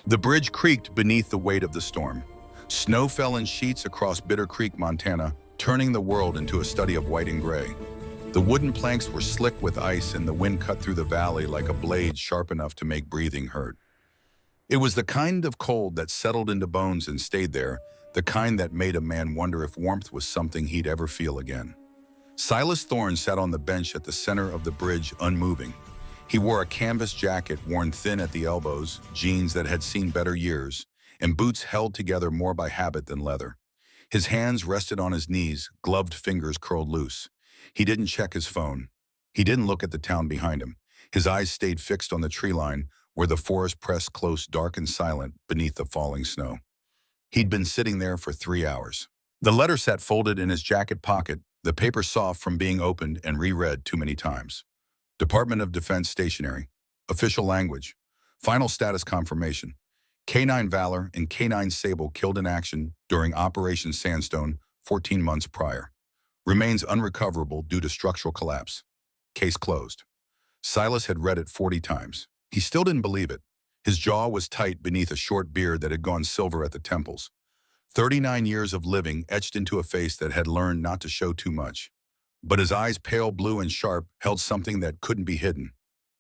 The bridge creaked beneath the weight of the storm. Snow fell in sheets across Bitter Creek, Montana, turning the world into a study of white and gray. The wooden planks were slick with ice and the wind cut through the valley like a blade sharp enough to make breathing hurt. It was the kind of cold that settled into bones and stayed there, the kind that made a man wonder if warmth was something he'd ever feel again. Silas Thorne sat on the bench at the center of the bridge, unmoving. He wore a canvas jacket worn thin at the elbows, jeans that had seen better years, and boots held together more by habit than leather. His hands rested on his knees, gloved fingers curled loose. He didn't check his phone. He didn't look at the town behind him. His eyes stayed fixed on the tree line, where the forest pressed close, dark and silent, beneath the falling snow. He'd been sitting there for 3 hours. The letter sat folded in his jacket pocket, the paper soft from being opened and reread too many times. Department of Defense stationery. Official language. Final status confirmation. K9 Valor and K9 Sable killed in action during Operation Sandstone 14 months prior. Remains unrecoverable due to structural collapse. Case closed. Silas had read it 40 times. He still didn't believe it. His jaw was tight beneath a short beard that had gone silver at the temples. 39 years of living etched into a face that had learned not to show too much. But his eyes, pale blue and sharp, held something that couldn't be hidden.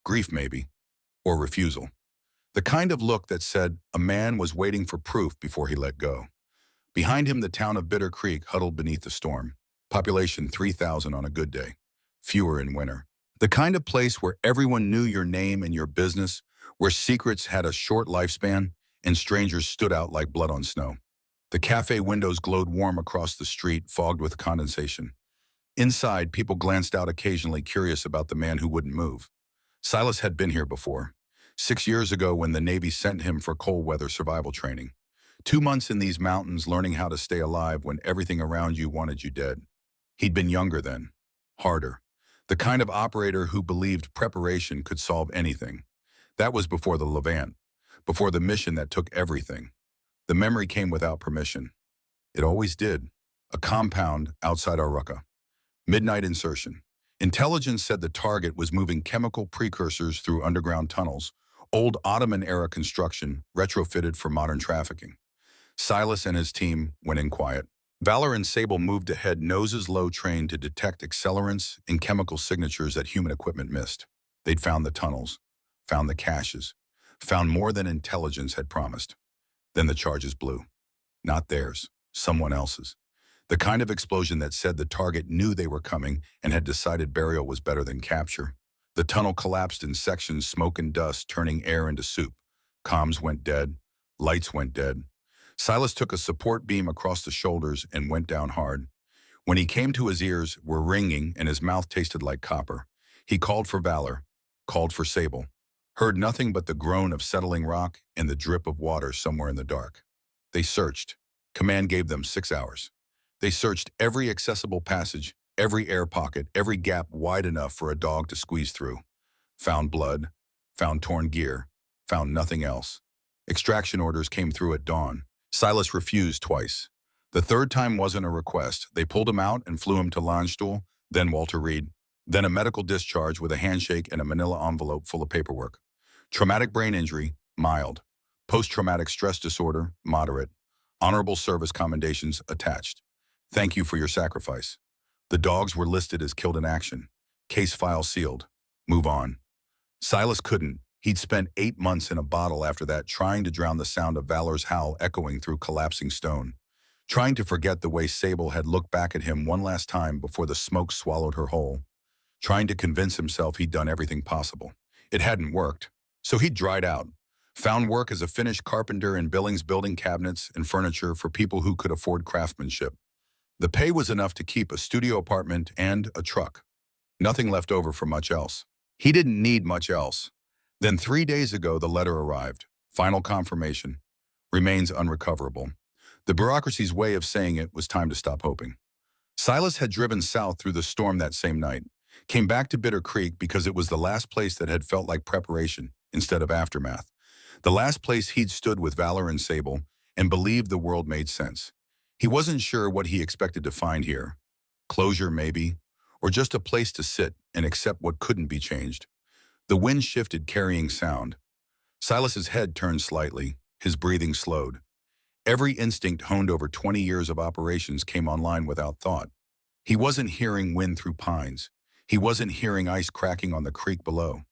Grief, maybe. Or refusal. The kind of look that said a man was waiting for proof before he let go. Behind him, the town of Bitter Creek huddled beneath the storm. Population 3,000 on a good day. Fewer in winter. The kind of place where everyone knew your name and your business, where secrets had a short lifespan and strangers stood out like blood on snow. The cafe windows glowed warm across the street, fogged with condensation. Inside, people glanced out occasionally, curious about the man who wouldn't move. Silas had been here before. 6 years ago when the Navy sent him for cold weather survival training. 2 months in these mountains learning how to stay alive when everything around you wanted you dead. He'd been younger then. Harder. The kind of operator who believed preparation could solve anything. That was before the Levant. Before the mission that took everything. The memory came without permission. It always did. A compound outside Aruca. Midnight insertion. Intelligence said the target was moving chemical precursors through underground tunnels, old Ottoman-era construction retrofitted for modern trafficking. Silas and his team went in quiet. Valor and Sable moved ahead, noses low, trained to detect accelerants and chemical signatures that human equipment missed. They'd found the tunnels, found the caches, found more than intelligence had promised. Then the charges blew. Not theirs, someone else's. The kind of explosion that said the target knew they were coming and had decided burial was better than capture. The tunnel collapsed in sections, smoke and dust turning air into soup. Comms went dead. Lights went dead. Silas took a support beam across the shoulders and went down hard. When he came to, his ears were ringing and his mouth tasted like copper. He called for Valor, called for Sable, heard nothing but the groan of settling rock and the drip of water somewhere in the dark. They searched. Command gave them 6 hours. They searched every accessible passage, every air pocket, every gap wide enough for a dog to squeeze through. Found blood, found torn gear, found nothing else. Extraction orders came through at dawn. Silas refused twice. The third time wasn't a request. They pulled him out and flew him to Landstuhl, then Walter Reed, then a medical discharge with a handshake and a manila envelope full of paperwork. Traumatic brain injury, mild. Post-traumatic stress disorder, moderate. Honorable service commendations attached. Thank you for your sacrifice. The dogs were listed as killed in action. Case file sealed. Move on. Silas couldn't. He'd spent 8 months in a bottle after that, trying to drown the sound of Valor's howl echoing through collapsing stone. Trying to forget the way Sable had looked back at him one last time before the smoke swallowed her whole. Trying to convince himself he'd done everything possible. It hadn't worked. So he'd dried out. Found work as a finished carpenter in Billings, building cabinets and furniture for people who could afford craftsmanship. The pay was enough to keep a studio apartment and a truck. Nothing left over for much else. He didn't need much else. Then 3 days ago, the letter arrived. Final confirmation. Remains unrecoverable. The bureaucracy's way of saying it was time to stop hoping. Silas had driven south through the storm that same night. Came back to Bitter Creek because it was the last place that had felt like preparation instead of aftermath. The last place he'd stood with Valor and Sable and believed the world made sense. He wasn't sure what he expected to find here. Closure, maybe, or just a place to sit and accept what couldn't be changed. The wind shifted, carrying sound. Silas's head turned slightly. His breathing slowed. Every instinct honed over 20 years of operations came online without thought. He wasn't hearing wind through pines. He wasn't hearing ice cracking on the creek below.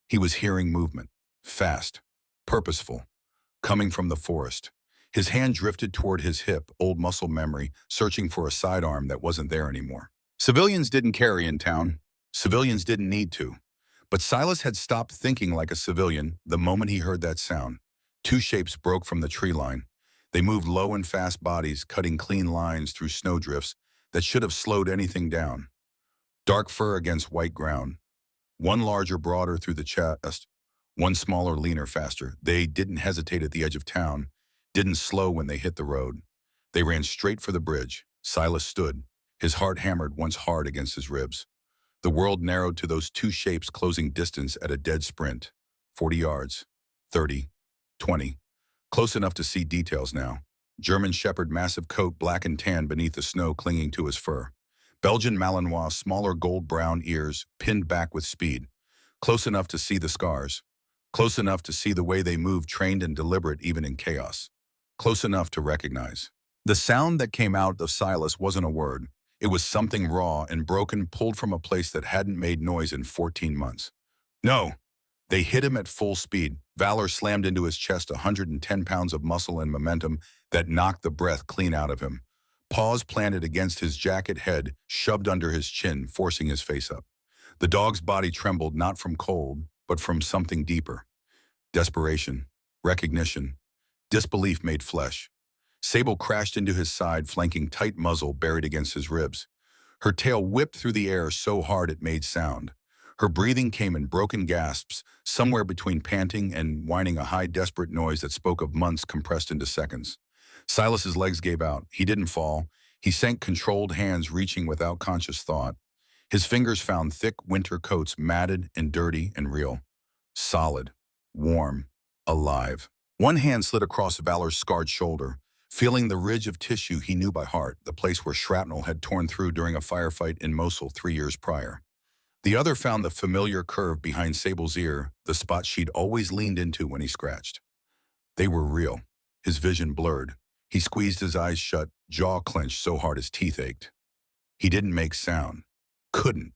He was hearing movement, fast, purposeful, coming from the forest. His hand drifted toward his hip, old muscle memory, searching for a sidearm that wasn't there anymore. Civilians didn't carry in town. Civilians didn't need to. But Silas had stopped thinking like a civilian the moment he heard that sound. Two shapes broke from the tree line. They moved low and fast bodies, cutting clean lines through snowdrifts that should have slowed anything down. Dark fur against white ground. One larger, broader through the chest, one smaller, leaner, faster. They didn't hesitate at the edge of town, didn't slow when they hit the road. They ran straight for the bridge. Silas stood, his heart hammered once hard against his ribs. The world narrowed to those two shapes closing distance at a dead sprint. 40 yards, 30, 20. Close enough to see details now. German Shepherd, massive coat, black and tan beneath the snow clinging to his fur. Belgian Malinois, smaller gold-brown ears, pinned back with speed. Close enough to see the scars. Close enough to see the way they moved, trained and deliberate even in chaos. Close enough to recognize. The sound that came out of Silas wasn't a word. It was something raw and broken, pulled from a place that hadn't made noise in 14 months. No! They hit him at full speed. Valor slammed into his chest, 110 pounds of muscle and momentum that knocked the breath clean out of him. Paws planted against his jacket, head shoved under his chin, forcing his face up. The dog's body trembled not from cold, but from something deeper. Desperation, recognition, disbelief made flesh. Sable crashed into his side, flanking tight muzzle buried against his ribs. Her tail whipped through the air so hard it made sound. Her breathing came in broken gasps, somewhere between panting and whining, a high, desperate noise that spoke of months compressed into seconds. Silas's legs gave out. He didn't fall. He sank, controlled hands reaching without conscious thought. His fingers found thick winter coats, matted and dirty and real. Solid, warm, alive. One hand slid across Valor's scarred shoulder, feeling the ridge of tissue he knew by heart, the place where shrapnel had torn through during a firefight in Mosul 3 years prior. The other found the familiar curve behind Sable's ear, the spot she'd always leaned into when he scratched. They were real. His vision blurred. He squeezed his eyes shut, jaw clenched so hard his teeth ached. He didn't make sound. Couldn't.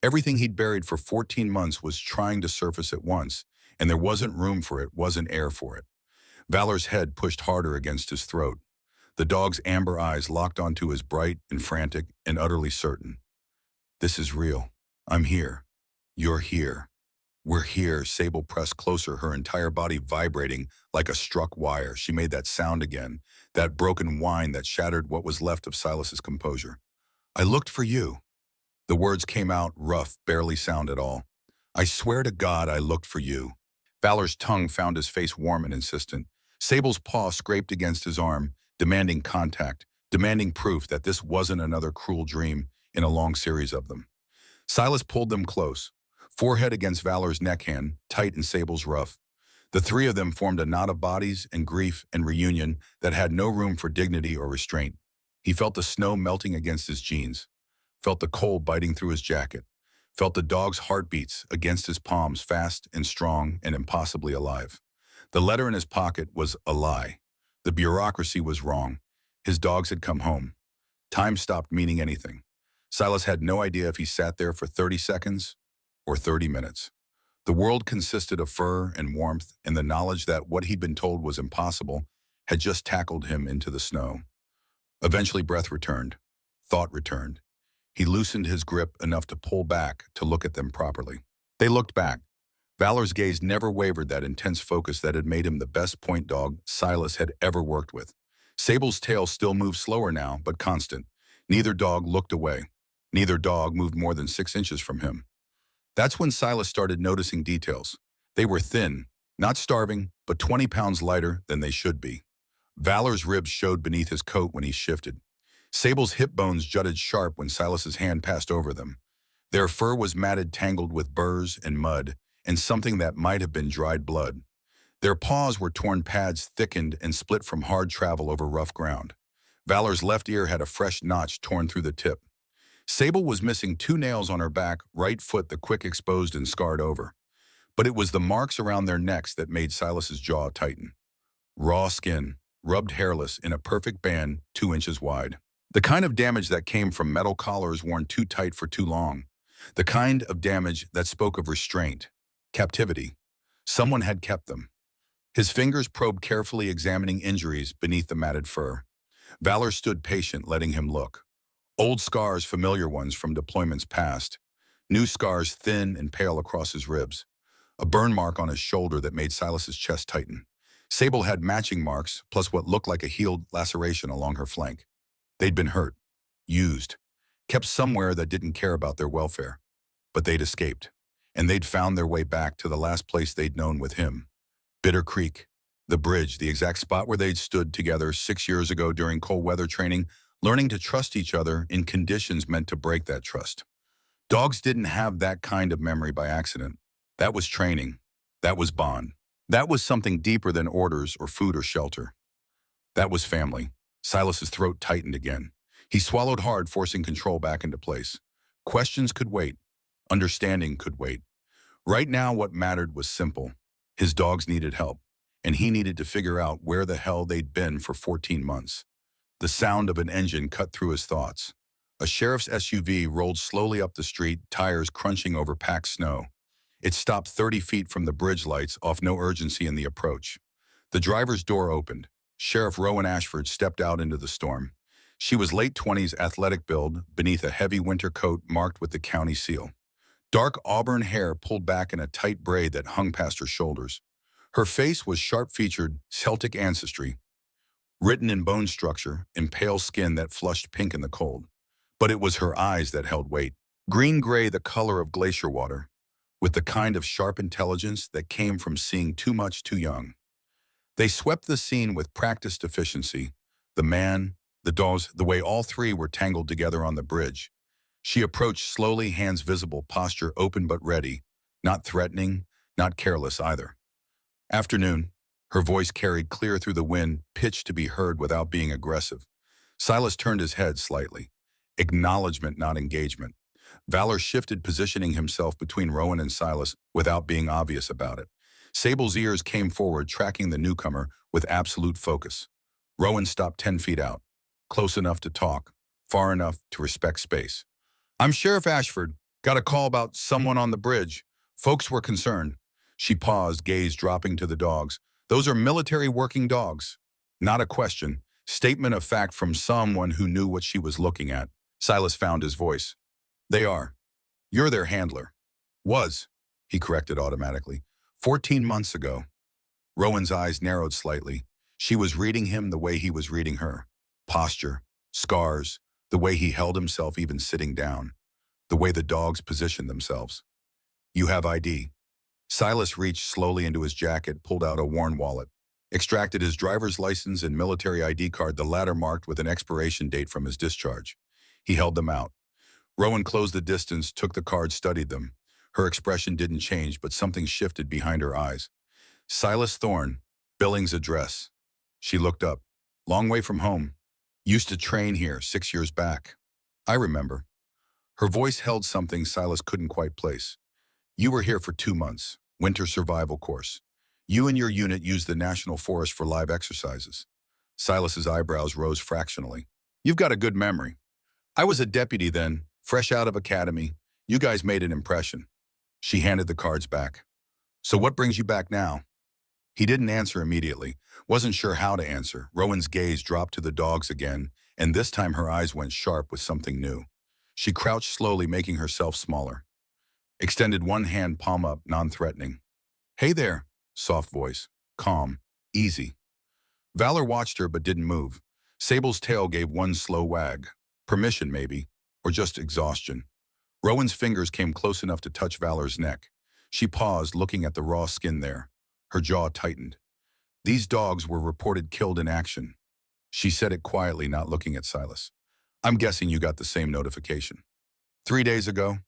Everything he'd buried for 14 months was trying to surface at once, and there wasn't room for it, wasn't air for it. Valor's head pushed harder against his throat. The dog's amber eyes locked onto his, bright and frantic and utterly certain. This is real. I'm here. You're here. We're here. Sable pressed closer, her entire body vibrating like a struck wire. She made that sound again, that broken whine that shattered what was left of Silas's composure. I looked for you. The words came out rough, barely sound at all. I swear to God I looked for you. Valor's tongue found his face warm and insistent. Sable's paw scraped against his arm, demanding contact, demanding proof that this wasn't another cruel dream in a long series of them. Silas pulled them close, forehead against Valor's neckhand, tight in Sable's rough. The three of them formed a knot of bodies and grief and reunion that had no room for dignity or restraint. He felt the snow melting against his jeans, felt the cold biting through his jacket, felt the dog's heartbeats against his palms, fast and strong and impossibly alive. The letter in his pocket was a lie. The bureaucracy was wrong. His dogs had come home. Time stopped meaning anything. Silas had no idea if he sat there for 30 seconds or 30 minutes. The world consisted of fur and warmth and the knowledge that what he'd been told was impossible had just tackled him into the snow. Eventually breath returned. Thought returned. He loosened his grip enough to pull back to look at them properly. They looked back. Valor's gaze never wavered, that intense focus that had made him the best point dog Silas had ever worked with. Sable's tail still moved slower now, but constant. Neither dog looked away. Neither dog moved more than 6 inches from him. That's when Silas started noticing details. They were thin, not starving, but 20 pounds lighter than they should be. Valor's ribs showed beneath his coat when he shifted. Sable's hip bones jutted sharp when Silas's hand passed over them. Their fur was matted, tangled with burrs and mud, and something that might have been dried blood. Their paws were torn, pads thickened and split from hard travel over rough ground. Valor's left ear had a fresh notch torn through the tip. Sable was missing 2 nails on her back, right foot the quick exposed and scarred over. But it was the marks around their necks that made Silas's jaw tighten. raw skin, rubbed hairless in a perfect band 2 inches wide. The kind of damage that came from metal collars worn too tight for too long. The kind of damage that spoke of restraint, captivity. Someone had kept them. His fingers probed carefully, examining injuries beneath the matted fur. Valor stood patient, letting him look. Old scars, familiar ones from deployments past. New scars, thin and pale across his ribs. A burn mark on his shoulder that made Silas's chest tighten. Sable had matching marks, plus what looked like a healed laceration along her flank. They'd been hurt, used, kept somewhere that didn't care about their welfare. But they'd escaped, and they'd found their way back to the last place they'd known with him. Bitter Creek, the bridge, the exact spot where they'd stood together 6 years ago during cold weather training, learning to trust each other in conditions meant to break that trust. Dogs didn't have that kind of memory by accident. That was training. That was bond. That was something deeper than orders or food or shelter. That was family. Silas's throat tightened again. He swallowed hard, forcing control back into place. Questions could wait. Understanding could wait. Right now, what mattered was simple. His dogs needed help, and he needed to figure out where the hell they'd been for 14 months. The sound of an engine cut through his thoughts. A sheriff's SUV rolled slowly up the street, tires crunching over packed snow. It stopped 30 feet from the bridge lights, off no urgency in the approach. The driver's door opened. Sheriff Rowan Ashford stepped out into the storm. She was late 20s, athletic build, beneath a heavy winter coat marked with the county seal. Dark auburn hair pulled back in a tight braid that hung past her shoulders. Her face was sharp-featured, Celtic ancestry, written in bone structure, in pale skin that flushed pink in the cold. But it was her eyes that held weight. Green-gray, the color of glacier water, with the kind of sharp intelligence that came from seeing too much too young. They swept the scene with practiced efficiency. The man, the dogs, the way all three were tangled together on the bridge. She approached slowly, hands visible, posture open but ready, not threatening, not careless either. Afternoon, her voice carried clear through the wind, pitched to be heard without being aggressive. Silas turned his head slightly. Acknowledgement, not engagement. Valor shifted, positioning himself between Rowan and Silas without being obvious about it. Sable's ears came forward, tracking the newcomer with absolute focus. Rowan stopped 10 feet out, close enough to talk, far enough to respect space. "I'm Sheriff Ashford. Got a call about someone on the bridge. Folks were concerned." She paused, gaze dropping to the dogs. "Those are military working dogs." Not a question. Statement of fact from someone who knew what she was looking at. Silas found his voice. "They are. You're their handler." "Was," he corrected automatically. 14 months ago. Rowan's eyes narrowed slightly. She was reading him the way he was reading her. Posture, scars, the way he held himself even sitting down, the way the dogs positioned themselves. "You have ID." Silas reached slowly into his jacket, pulled out a worn wallet, extracted his driver's license and military ID card, the latter marked with an expiration date from his discharge. He held them out. Rowan closed the distance, took the card, studied them. Her expression didn't change, but something shifted behind her eyes. "Silas Thorne, Billings address." She looked up. "Long way from home. Used to train here 6 years back." "I remember." Her voice held something Silas couldn't quite place. "You were here for 2 months. Winter survival course. You and your unit used the National Forest for live exercises." Silas's eyebrows rose fractionally. "You've got a good memory. I was a deputy then, fresh out of academy. You guys made an impression." She handed the cards back. "So what brings you back now?" He didn't answer immediately. Wasn't sure how to answer. Rowan's gaze dropped to the dogs again, and this time her eyes went sharp with something new. She crouched slowly, making herself smaller. Extended one hand, palm up, non-threatening. "Hey there," soft voice. Calm. Easy. Valor watched her but didn't move. Sable's tail gave one slow wag. Permission, maybe. Or just exhaustion. Rowan's fingers came close enough to touch Valor's neck. She paused, looking at the raw skin there. Her jaw tightened. "These dogs were reported killed in action." She said it quietly, not looking at Silas. "I'm guessing you got the same notification." 3 days ago.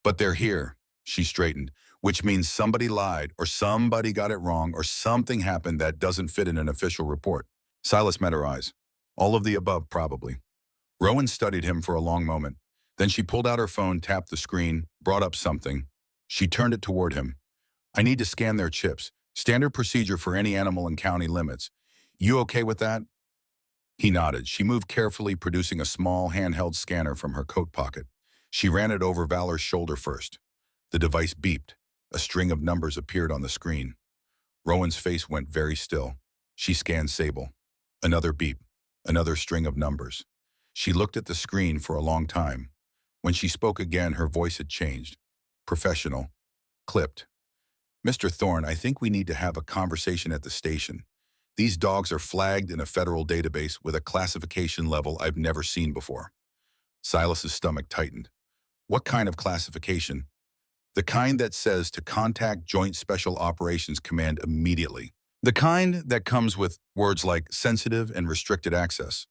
"But they're here," she straightened, "which means somebody lied, or somebody got it wrong, or something happened that doesn't fit in an official report." Silas met her eyes. "All of the above, probably." Rowan studied him for a long moment. Then she pulled out her phone, tapped the screen, brought up something. She turned it toward him. "I need to scan their chips. Standard procedure for any animal in county limits. You okay with that? He nodded. She moved carefully, producing a small handheld scanner from her coat pocket. She ran it over Valor's shoulder first. The device beeped. A string of numbers appeared on the screen. Rowan's face went very still. She scanned Sable. Another beep. Another string of numbers. She looked at the screen for a long time. When she spoke again, her voice had changed. Professional. Clipped. Mr. Thorne, I think we need to have a conversation at the station. These dogs are flagged in a federal database with a classification level I've never seen before. Silas's stomach tightened. What kind of classification? The kind that says to contact Joint Special Operations Command immediately. The kind that comes with words like sensitive and restricted access.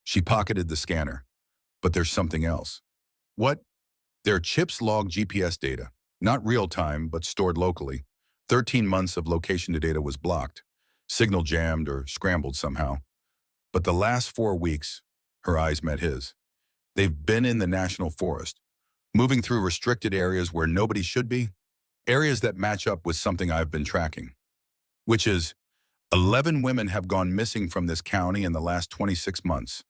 She pocketed the scanner. But there's something else. What? Their chips log GPS data. Not real time, but stored locally. 13 months of location data was blocked. Signal jammed or scrambled somehow. But the last 4 weeks, her eyes met his. They've been in the national forest, moving through restricted areas where nobody should be, areas that match up with something I've been tracking, which is 11 women have gone missing from this county in the last 26 months,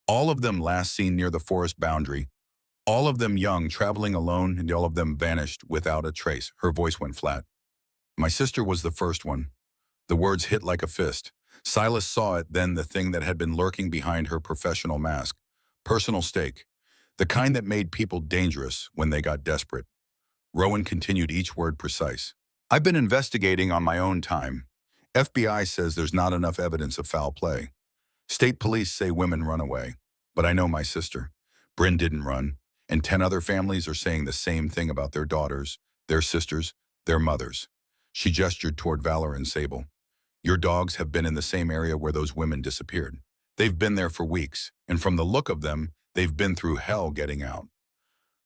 all of them last seen near the forest boundary, all of them young, traveling alone, and all of them vanished without a trace. Her voice went flat. My sister was the first one. The words hit like a fist. Silas saw it, then the thing that had been lurking behind her professional mask. Personal stake. The kind that made people dangerous when they got desperate. Rowan continued, each word precise. I've been investigating on my own time. FBI says there's not enough evidence of foul play. State police say women run away. But I know my sister. Bryn didn't run. And 10 other families are saying the same thing about their daughters, their sisters, their mothers. She gestured toward Valor and Sable. Your dogs have been in the same area where those women disappeared. They've been there for weeks, and from the look of them, they've been through hell getting out.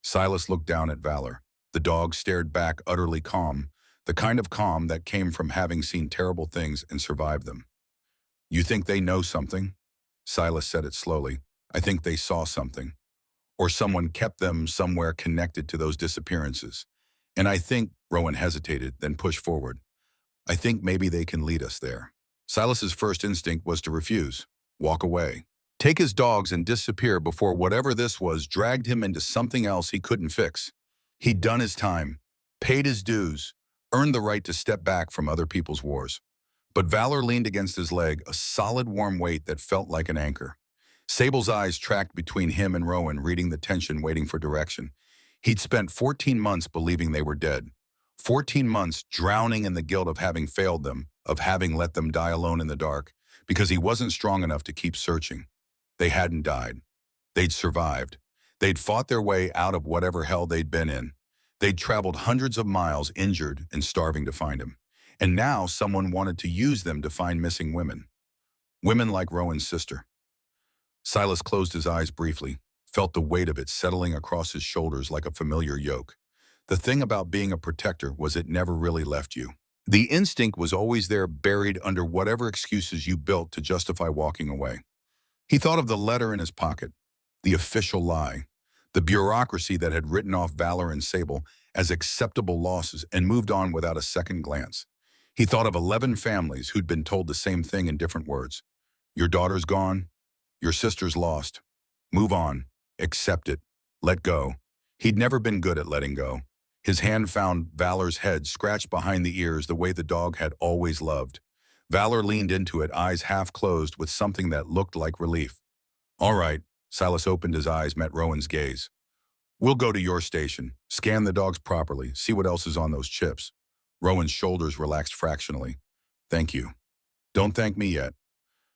Silas looked down at Valor. The dog stared back, utterly calm, the kind of calm that came from having seen terrible things and survived them. You think they know something? Silas said it slowly. I think they saw something. Or someone kept them somewhere connected to those disappearances. And I think, Rowan hesitated, then pushed forward. I think maybe they can lead us there. Silas's first instinct was to refuse, walk away, take his dogs and disappear before whatever this was dragged him into something else he couldn't fix. He'd done his time, paid his dues, earned the right to step back from other people's wars. But Valor leaned against his leg, a solid warm weight that felt like an anchor. Sable's eyes tracked between him and Rowan, reading the tension, waiting for direction. He'd spent 14 months believing they were dead. 14 months drowning in the guilt of having failed them, of having let them die alone in the dark, because he wasn't strong enough to keep searching. They hadn't died. They'd survived. They'd fought their way out of whatever hell they'd been in. They'd traveled hundreds of miles, injured and starving to find him. And now someone wanted to use them to find missing women. Women like Rowan's sister. Silas closed his eyes briefly, felt the weight of it settling across his shoulders like a familiar yoke. The thing about being a protector was it never really left you. The instinct was always there, buried under whatever excuses you built to justify walking away. He thought of the letter in his pocket, the official lie, the bureaucracy that had written off Valor and Sable as acceptable losses and moved on without a second glance. He thought of 11 families who'd been told the same thing in different words. Your daughter's gone. Your sister's lost. Move on. Accept it. Let go. He'd never been good at letting go. His hand found Valor's head, scratched behind the ears the way the dog had always loved. Valor leaned into it, eyes half closed, with something that looked like relief. All right. Silas opened his eyes, met Rowan's gaze. We'll go to your station, scan the dogs properly, see what else is on those chips. Rowan's shoulders relaxed fractionally. Thank you. Don't thank me yet.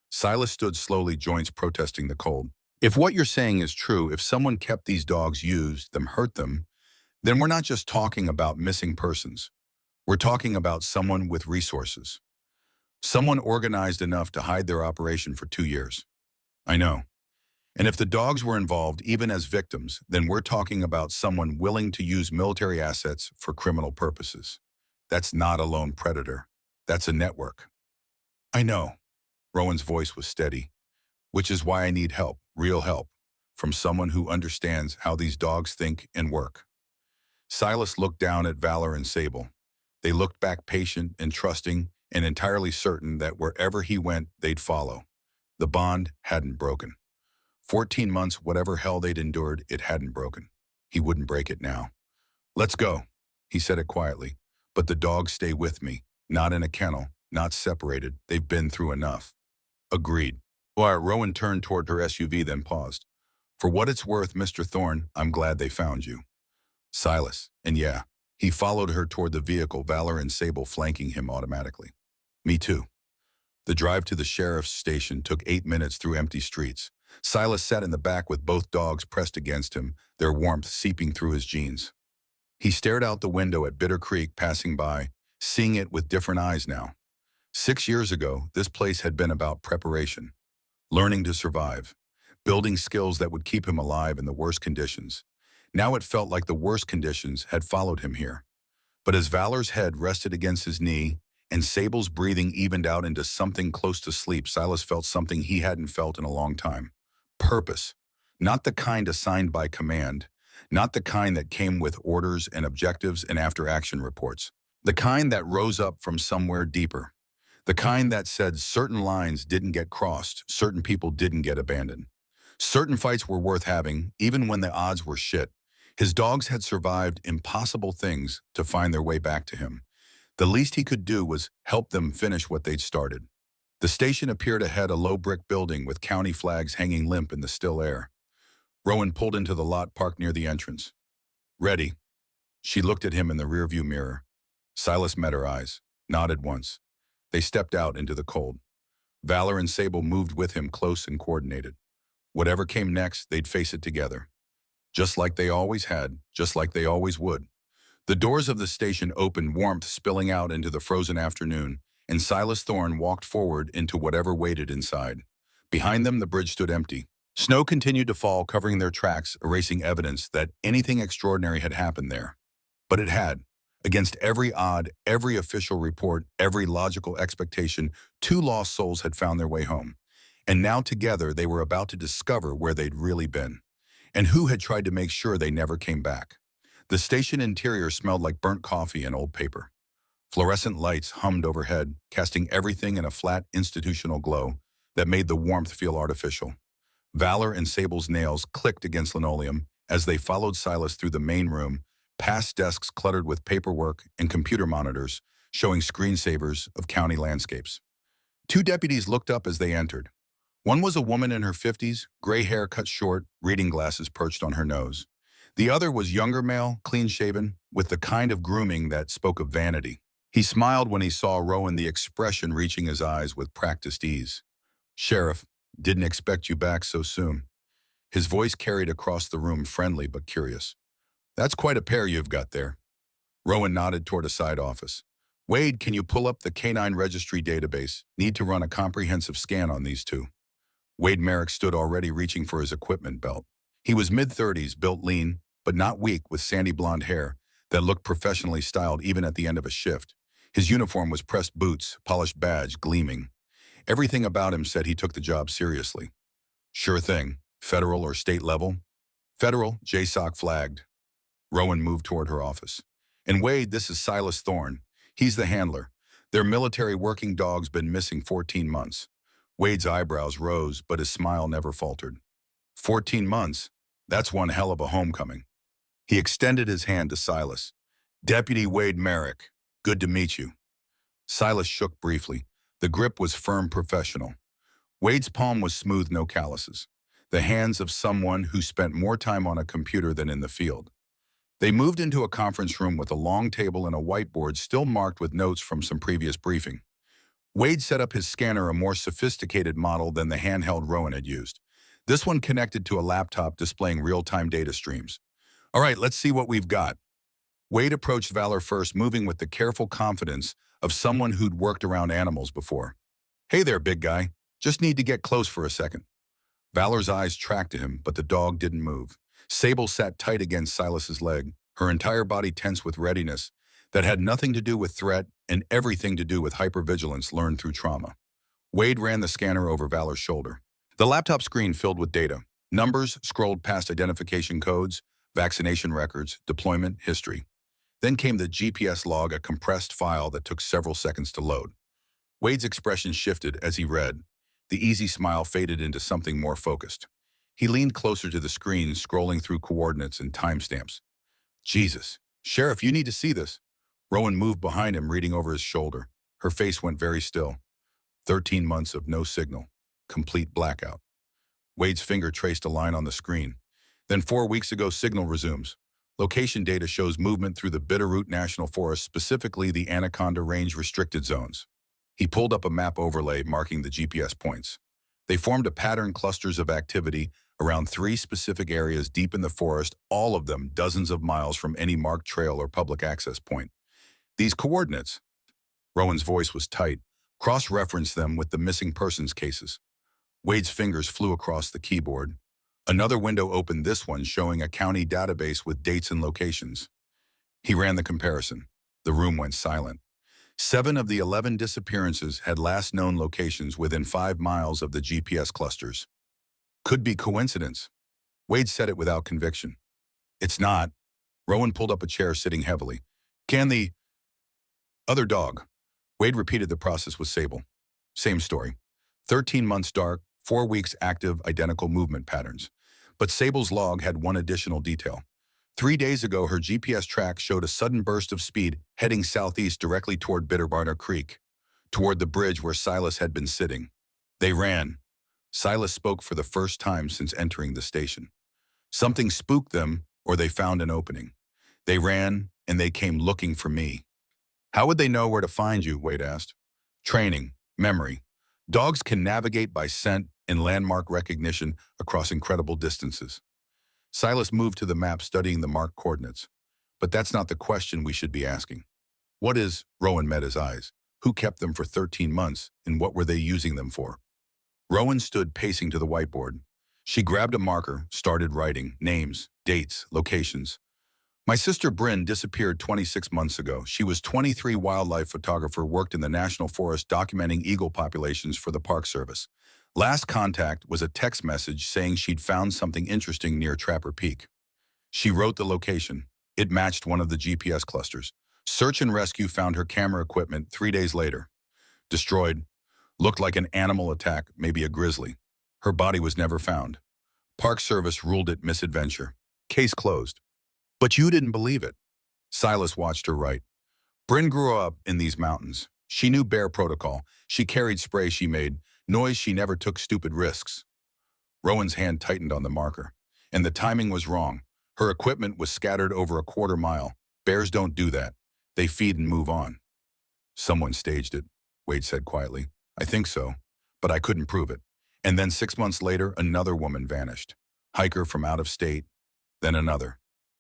Silas stood slowly, joints protesting the cold. If what you're saying is true, if someone kept these dogs, used them, hurt them, then we're not just talking about missing persons. We're talking about someone with resources. Someone organized enough to hide their operation for 2 years. I know. And if the dogs were involved, even as victims, then we're talking about someone willing to use military assets for criminal purposes. That's not a lone predator. That's a network. I know. Rowan's voice was steady, which is why I need help, real help, from someone who understands how these dogs think and work. Silas looked down at Valor and Sable. They looked back patient and trusting, and entirely certain that wherever he went, they'd follow. The bond hadn't broken. 14 months, whatever hell they'd endured, it hadn't broken. He wouldn't break it now. "Let's go," he said it quietly. "But the dogs stay with me, not in a kennel, not separated. They've been through enough." "Agreed." Well, Rowan turned toward her SUV, then paused. "For what it's worth, Mr. Thorne, I'm glad they found you." Silas. And yeah, he followed her toward the vehicle, Valor and Sable flanking him automatically. "Me too." The drive to the sheriff's station took 8 minutes through empty streets. Silas sat in the back with both dogs pressed against him, their warmth seeping through his jeans. He stared out the window at Bitter Creek passing by, seeing it with different eyes now. 6 years ago, this place had been about preparation, learning to survive, building skills that would keep him alive in the worst conditions. Now it felt like the worst conditions had followed him here. But as Valor's head rested against his knee and Sable's breathing evened out into something close to sleep, Silas felt something he hadn't felt in a long time. Purpose. Not the kind assigned by command, not the kind that came with orders and objectives and after-action reports. The kind that rose up from somewhere deeper. The kind that said certain lines didn't get crossed, certain people didn't get abandoned. Certain fights were worth having, even when the odds were shit. His dogs had survived impossible things to find their way back to him. The least he could do was help them finish what they'd started. The station appeared ahead, a low brick building with county flags hanging limp in the still air. Rowan pulled into the lot parked near the entrance. "Ready?" She looked at him in the rearview mirror. Silas met her eyes, nodded once. They stepped out into the cold. Valor and Sable moved with him, close and coordinated. Whatever came next, they'd face it together. Just like they always had, just like they always would. The doors of the station opened, warmth spilling out into the frozen afternoon, and Silas Thorne walked forward into whatever waited inside. Behind them, the bridge stood empty. Snow continued to fall, covering their tracks, erasing evidence that anything extraordinary had happened there. But it had. Against every odd, every official report, every logical expectation, two lost souls had found their way home. And now together they were about to discover where they'd really been, and who had tried to make sure they never came back. The station interior smelled like burnt coffee and old paper. Fluorescent lights hummed overhead, casting everything in a flat institutional glow that made the warmth feel artificial. Valor and Sable's nails clicked against linoleum as they followed Silas through the main room, past desks cluttered with paperwork and computer monitors showing screensavers of county landscapes. Two deputies looked up as they entered. One was a woman in her 50s, gray hair cut short, reading glasses perched on her nose. The other was younger male, clean-shaven, with the kind of grooming that spoke of vanity. He smiled when he saw Rowan, the expression reaching his eyes with practiced ease. "Sheriff, didn't expect you back so soon." His voice carried across the room, friendly but curious. "That's quite a pair you've got there." Rowan nodded toward a side office. "Wade, can you pull up the K9 registry database? Need to run a comprehensive scan on these two." Wade Merrick stood already, reaching for his equipment belt. He was mid-30s, built lean, but not weak, with sandy blonde hair that looked professionally styled even at the end of a shift. His uniform was pressed boots, polished badge, gleaming. Everything about him said he took the job seriously. "Sure thing. Federal or state level?" "Federal," JSOC flagged. Rowan moved toward her office. "And Wade, this is Silas Thorne. He's the handler. Their military working dog's been missing 14 months. Wade's eyebrows rose, but his smile never faltered. 14 months? That's one hell of a homecoming." He extended his hand to Silas. "Deputy Wade Merrick, good to meet you." Silas shook briefly. The grip was firm, professional. Wade's palm was smooth, no calluses. The hands of someone who spent more time on a computer than in the field. They moved into a conference room with a long table and a whiteboard still marked with notes from some previous briefing. Wade set up his scanner, a more sophisticated model than the handheld Rowan had used. This one connected to a laptop displaying real-time data streams. "All right, let's see what we've got." Wade approached Valor first, moving with the careful confidence of someone who'd worked around animals before. "Hey there, big guy. Just need to get close for a second." Valor's eyes tracked to him, but the dog didn't move. Sable sat tight against Silas's leg, her entire body tense with readiness that had nothing to do with threat and everything to do with hypervigilance learned through trauma. Wade ran the scanner over Valor's shoulder. The laptop screen filled with data. Numbers scrolled past identification codes, vaccination records, deployment history. Then came the GPS log, a compressed file that took several seconds to load. Wade's expression shifted as he read. The easy smile faded into something more focused. He leaned closer to the screen, scrolling through coordinates and timestamps. Jesus. Sheriff, you need to see this. Rowan moved behind him, reading over his shoulder. Her face went very still. 13 months of no signal. Complete blackout. Wade's finger traced a line on the screen. Then 4 weeks ago, signal resumes. Location data shows movement through the Bitterroot National Forest, specifically the Anaconda Range restricted zones. He pulled up a map overlay marking the GPS points. They formed a pattern clusters of activity around 3 specific areas deep in the forest, all of them dozens of miles from any marked trail or public access point. These coordinates, Rowan's voice was tight, cross-reference them with the missing persons cases. Wade's fingers flew across the keyboard. Another window opened, this one showing a county database with dates and locations. He ran the comparison. The room went silent. 7 of the 11 disappearances had last known locations within 5 miles of the GPS clusters. Could be coincidence. Wade said it without conviction. It's not. Rowan pulled up a chair, sitting heavily. Can the other dog? Wade repeated the process with Sable. Same story. 13 months dark, 4 weeks active, identical movement patterns. But Sable's log had one additional detail. 3 days ago, her GPS track showed a sudden burst of speed heading southeast directly toward Bitterbarner Creek, toward the bridge where Silas had been sitting. They ran. Silas spoke for the first time since entering the station. Something spooked them, or they found an opening. They ran, and they came looking for me. How would they know where to find you? Wade asked. Training, memory. Dogs can navigate by scent and landmark recognition across incredible distances. Silas moved to the map, studying the marked coordinates. But that's not the question we should be asking. What is, Rowan met his eyes. Who kept them for 13 months, and what were they using them for? Rowan stood pacing to the whiteboard. She grabbed a marker, started writing names, dates, locations. My sister Bryn disappeared 26 months ago. She was 23, wildlife photographer, worked in the National Forest documenting eagle populations for the Park Service. Last contact was a text message saying she'd found something interesting near Trapper Peak. She wrote the location. It matched one of the GPS clusters. Search and rescue found her camera equipment 3 days later. Destroyed. Looked like an animal attack, maybe a grizzly. Her body was never found. Park Service ruled it misadventure. Case closed. But you didn't believe it. Silas watched her write. Bryn grew up in these mountains. She knew bear protocol. She carried spray she made, noise she never took, stupid risks. Rowan's hand tightened on the marker. And the timing was wrong. Her equipment was scattered over a quarter-mile. Bears don't do that. They feed and move on. Someone staged it, Wade said quietly. I think so, but I couldn't prove it. And then 6 months later, another woman vanished. Hiker from out of state, then another.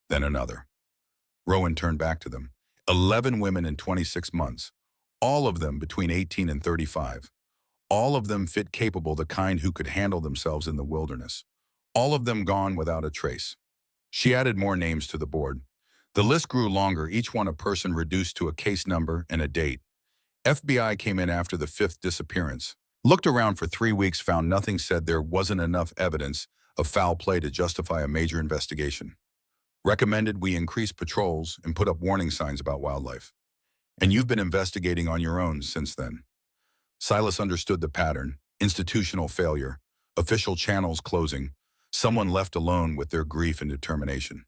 Then another. Rowan turned back to them. 11 women in 26 months. All of them between 18 and 35. All of them fit, capable, the kind who could handle themselves in the wilderness. All of them gone without a trace. She added more names to the board. The list grew longer, each one a person reduced to a case number and a date. FBI came in after the 5th disappearance. Looked around for 3 weeks, found nothing, said there wasn't enough evidence of foul play to justify a major investigation. Recommended we increase patrols and put up warning signs about wildlife. And you've been investigating on your own since then. Silas understood the pattern. Institutional failure. Official channels closing. Someone left alone with their grief and determination.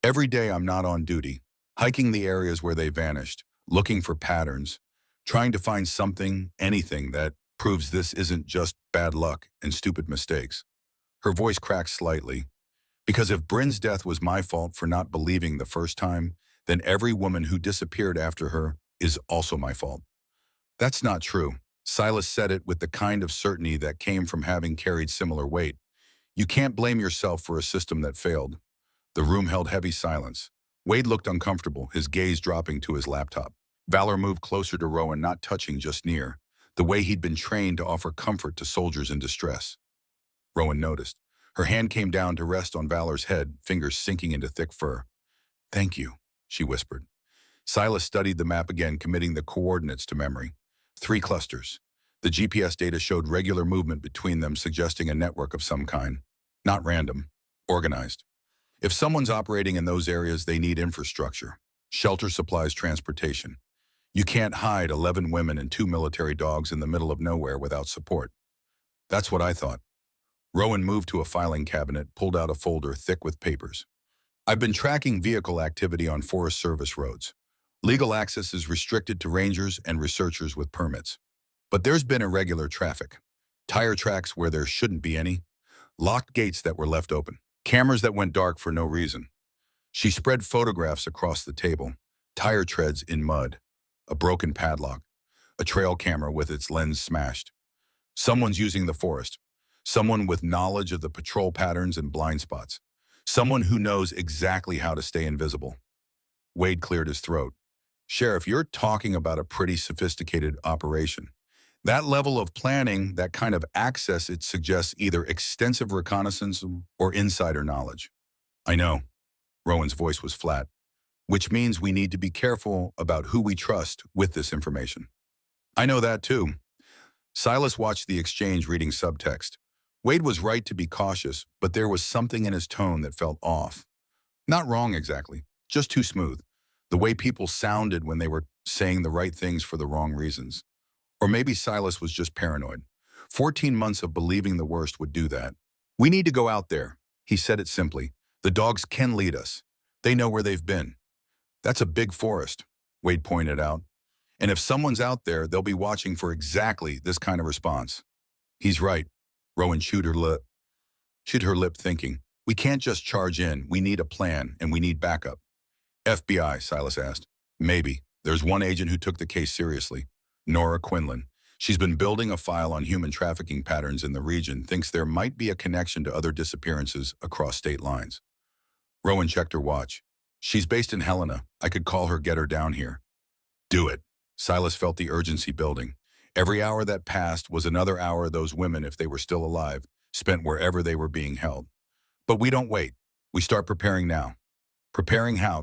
Every day I'm not on duty, hiking the areas where they vanished, looking for patterns, trying to find something, anything that proves this isn't just bad luck and stupid mistakes. Her voice cracked slightly. Because if Bryn's death was my fault for not believing the first time, then every woman who disappeared after her is also my fault. That's not true. Silas said it with the kind of certainty that came from having carried similar weight. You can't blame yourself for a system that failed. The room held heavy silence. Wade looked uncomfortable, his gaze dropping to his laptop. Valor moved closer to Rowan, not touching, just near, the way he'd been trained to offer comfort to soldiers in distress. Rowan noticed. Her hand came down to rest on Valor's head, fingers sinking into thick fur. Thank you, she whispered. Silas studied the map again, committing the coordinates to memory. 3 clusters. The GPS data showed regular movement between them, suggesting a network of some kind. Not random, organized. If someone's operating in those areas, they need infrastructure. Shelter, supplies, transportation. You can't hide 11 women and 2 military dogs in the middle of nowhere without support. That's what I thought. Rowan moved to a filing cabinet, pulled out a folder thick with papers. I've been tracking vehicle activity on Forest Service roads. Legal access is restricted to rangers and researchers with permits. But there's been irregular traffic. Tire tracks where there shouldn't be any. Locked gates that were left open. Cameras that went dark for no reason. She spread photographs across the table. Tire treads in mud. A broken padlock. A trail camera with its lens smashed. Someone's using the forest. Someone with knowledge of the patrol patterns and blind spots. Someone who knows exactly how to stay invisible. Wade cleared his throat. Sheriff, you're talking about a pretty sophisticated operation. That level of planning, that kind of access, it suggests either extensive reconnaissance or insider knowledge. I know. Rowan's voice was flat. Which means we need to be careful about who we trust with this information. I know that too. Silas watched the exchange, reading subtext. Wade was right to be cautious, but there was something in his tone that felt off. Not wrong exactly, just too smooth. The way people sounded when they were saying the right things for the wrong reasons. Or maybe Silas was just paranoid. 14 months of believing the worst would do that. We need to go out there. He said it simply. The dogs can lead us. They know where they've been. That's a big forest, Wade pointed out. And if someone's out there, they'll be watching for exactly this kind of response. He's right. Rowan chewed her lip thinking. We can't just charge in. We need a plan, and we need backup. FBI, Silas asked. Maybe. There's one agent who took the case seriously. Nora Quinlan. She's been building a file on human trafficking patterns in the region, thinks there might be a connection to other disappearances across state lines. Rowan checked her watch. She's based in Helena. I could call her, get her down here. Do it. Silas felt the urgency building. Every hour that passed was another hour those women, if they were still alive, spent wherever they were being held. But we don't wait. We start preparing now. Preparing how?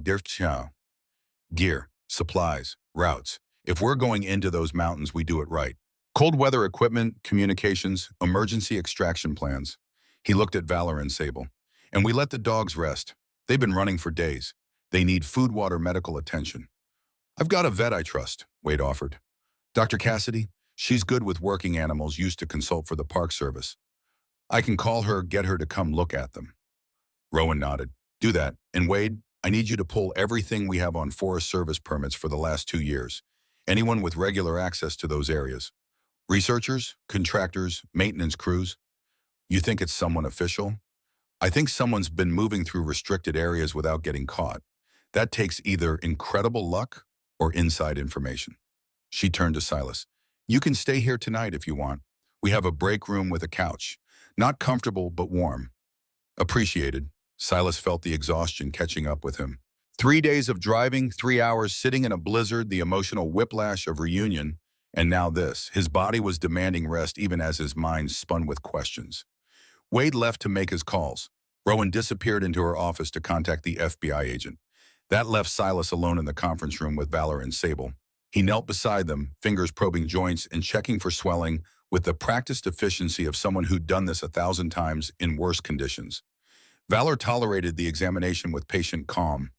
Gear, supplies, routes. If we're going into those mountains, we do it right. Cold weather equipment, communications, emergency extraction plans. He looked at Valor and Sable. And we let the dogs rest. They've been running for days. They need food, water, medical attention. I've got a vet I trust, Wade offered. Dr. Cassidy, she's good with working animals, used to consult for the Park Service. I can call her, get her to come look at them. Rowan nodded. Do that. And Wade, I need you to pull everything we have on Forest Service permits for the last 2 years. Anyone with regular access to those areas. Researchers, contractors, maintenance crews. You think it's someone official? I think someone's been moving through restricted areas without getting caught. That takes either incredible luck or inside information. She turned to Silas. You can stay here tonight if you want. We have a break room with a couch. Not comfortable, but warm. Appreciated. Silas felt the exhaustion catching up with him. 3 days of driving, 3 hours sitting in a blizzard, the emotional whiplash of reunion, and now this. His body was demanding rest even as his mind spun with questions. Wade left to make his calls. Rowan disappeared into her office to contact the FBI agent. That left Silas alone in the conference room with Valor and Sable. He knelt beside them, fingers probing joints and checking for swelling with the practiced efficiency of someone who'd done this 1,000 times in worse conditions. Valor tolerated the examination with patient calm.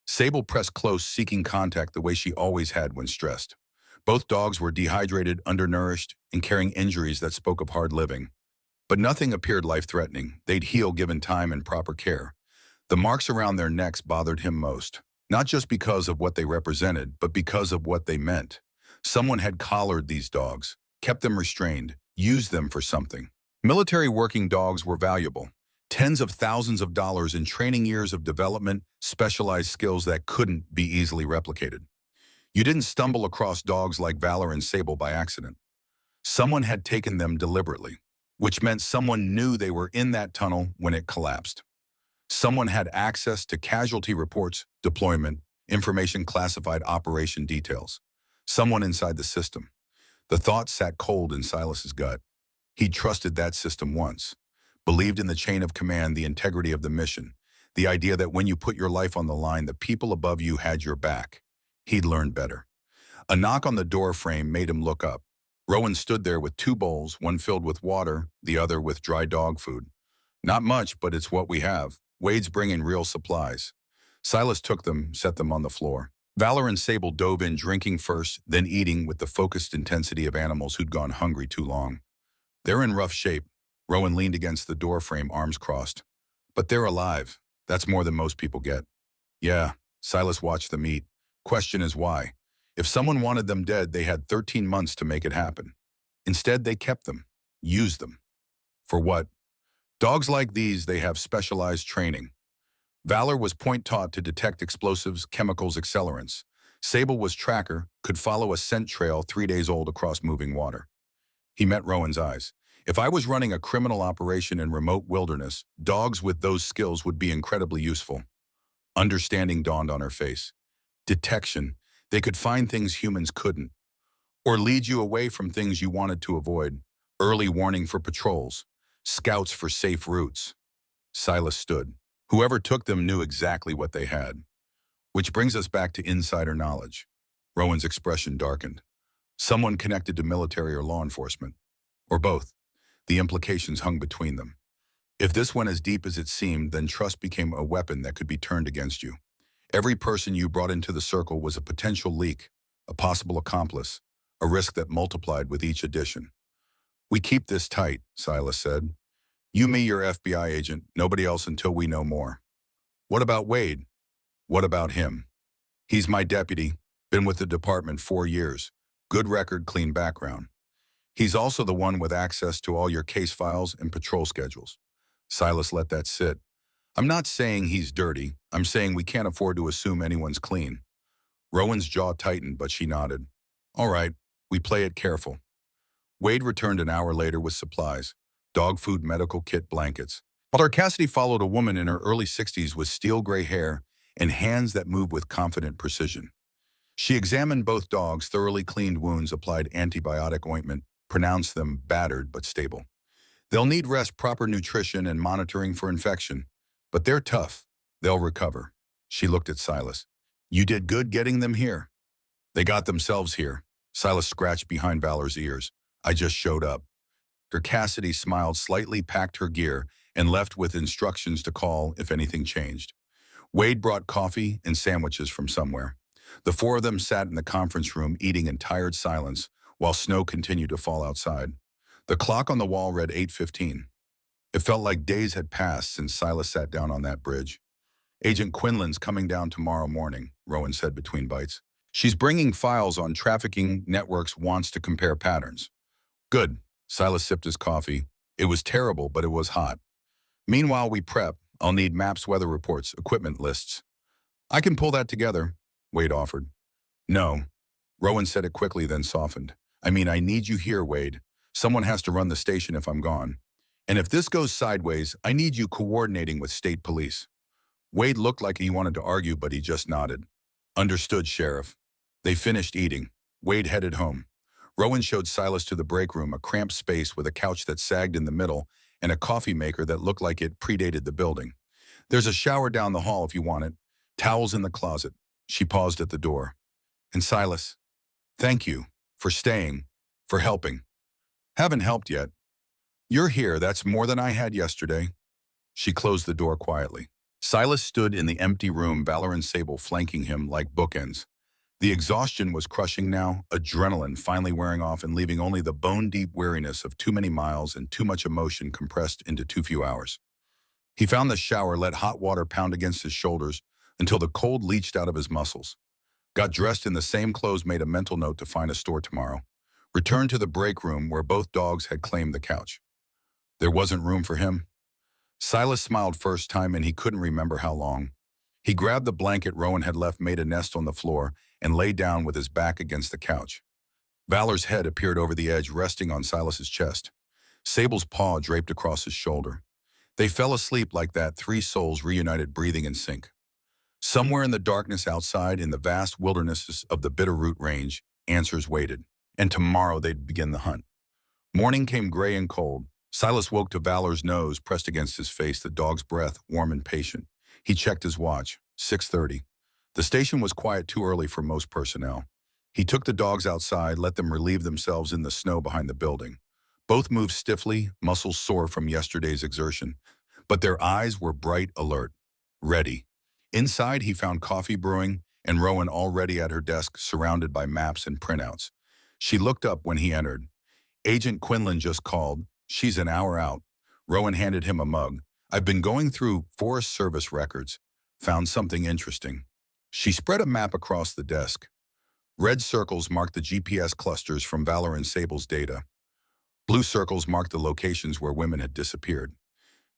Sable pressed close, seeking contact the way she always had when stressed. Both dogs were dehydrated, undernourished, and carrying injuries that spoke of hard living. But nothing appeared life-threatening. They'd heal given time and proper care. The marks around their necks bothered him most, not just because of what they represented, but because of what they meant. Someone had collared these dogs, kept them restrained, used them for something. Military working dogs were valuable. Tens of thousands of dollars in training, years of development, specialized skills that couldn't be easily replicated. You didn't stumble across dogs like Valor and Sable by accident. Someone had taken them deliberately, which meant someone knew they were in that tunnel when it collapsed. Someone had access to casualty reports, deployment, information, classified operation details. Someone inside the system. The thought sat cold in Silas's gut. He'd trusted that system once. Believed in the chain of command, the integrity of the mission. The idea that when you put your life on the line, the people above you had your back. He'd learned better. A knock on the door frame made him look up. Rowan stood there with 2 bowls, one filled with water, the other with dry dog food. Not much, but it's what we have. Wade's bringing real supplies. Silas took them, set them on the floor. Valor and Sable dove in, drinking first, then eating with the focused intensity of animals who'd gone hungry too long. They're in rough shape. Rowan leaned against the door frame, arms crossed. But they're alive. That's more than most people get. Yeah, Silas watched them eat. Question is why? If someone wanted them dead, they had 13 months to make it happen. Instead, they kept them, used them. For what? Dogs like these, they have specialized training. Valor was point taught to detect explosives, chemicals, accelerants. Sable was tracker, could follow a scent trail 3 days old across moving water. He met Rowan's eyes. If I was running a criminal operation in remote wilderness, dogs with those skills would be incredibly useful. Understanding dawned on her face. Detection. They could find things humans couldn't. Or lead you away from things you wanted to avoid. Early warning for patrols. Scouts for safe routes. Silas stood. Whoever took them knew exactly what they had. Which brings us back to insider knowledge. Rowan's expression darkened. Someone connected to military or law enforcement. Or both. The implications hung between them. If this went as deep as it seemed, then trust became a weapon that could be turned against you. Every person you brought into the circle was a potential leak, a possible accomplice, a risk that multiplied with each addition. We keep this tight, Silas said. You, me, your FBI agent, nobody else until we know more. What about Wade? What about him? He's my deputy, been with the department 4 years. Good record, clean background. He's also the one with access to all your case files and patrol schedules. Silas let that sit. I'm not saying he's dirty. I'm saying we can't afford to assume anyone's clean. Rowan's jaw tightened, but she nodded. All right, we play it careful. Wade returned an hour later with supplies. Dog food, medical kit, blankets. While Cassidy followed a woman in her early 60s with steel gray hair and hands that moved with confident precision. She examined both dogs, thoroughly cleaned wounds, applied antibiotic ointment, pronounced them battered but stable. They'll need rest, proper nutrition, and monitoring for infection. But they're tough. They'll recover. She looked at Silas. You did good getting them here. They got themselves here. Silas scratched behind Valor's ears. I just showed up. Cassidy smiled slightly, packed her gear, and left with instructions to call if anything changed. Wade brought coffee and sandwiches from somewhere. The four of them sat in the conference room eating in tired silence while snow continued to fall outside. The clock on the wall read 8:15. It felt like days had passed since Silas sat down on that bridge. Agent Quinlan's coming down tomorrow morning, Rowan said between bites. She's bringing files on trafficking networks, wants to compare patterns. Good. Silas sipped his coffee. It was terrible, but it was hot. Meanwhile, we prep. I'll need maps, weather reports, equipment lists. I can pull that together, Wade offered. No. Rowan said it quickly, then softened. I mean, I need you here, Wade. Someone has to run the station if I'm gone. And if this goes sideways, I need you coordinating with state police. Wade looked like he wanted to argue, but he just nodded. Understood, Sheriff. They finished eating. Wade headed home. Rowan showed Silas to the break room, a cramped space with a couch that sagged in the middle and a coffee maker that looked like it predated the building. There's a shower down the hall if you want it. Towels in the closet. She paused at the door. And Silas, thank you for staying, for helping. Haven't helped yet. You're here, that's more than I had yesterday. She closed the door quietly. Silas stood in the empty room, Valor and Sable flanking him like bookends. The exhaustion was crushing now, adrenaline finally wearing off and leaving only the bone-deep weariness of too many miles and too much emotion compressed into too few hours. He found the shower, let hot water pound against his shoulders until the cold leached out of his muscles. Got dressed in the same clothes, made a mental note to find a store tomorrow. Returned to the break room where both dogs had claimed the couch. There wasn't room for him. Silas smiled first time and he couldn't remember how long. He grabbed the blanket Rowan had left, made a nest on the floor, and lay down with his back against the couch. Valor's head appeared over the edge, resting on Silas's chest. Sable's paw draped across his shoulder. They fell asleep like that, three souls reunited, breathing in sync. Somewhere in the darkness outside, in the vast wildernesses of the Bitterroot Range, answers waited. And tomorrow they'd begin the hunt. Morning came gray and cold. Silas woke to Valor's nose pressed against his face, the dog's breath warm and patient. He checked his watch. 6:30. The station was quiet, too early for most personnel. He took the dogs outside, let them relieve themselves in the snow behind the building. Both moved stiffly, muscles sore from yesterday's exertion. But their eyes were bright, alert, ready. Inside, he found coffee brewing and Rowan already at her desk surrounded by maps and printouts. She looked up when he entered. Agent Quinlan just called. She's an hour out. Rowan handed him a mug. I've been going through Forest Service records. Found something interesting. She spread a map across the desk. Red circles mark the GPS clusters from Valor and Sable's data. Blue circles mark the locations where women had disappeared.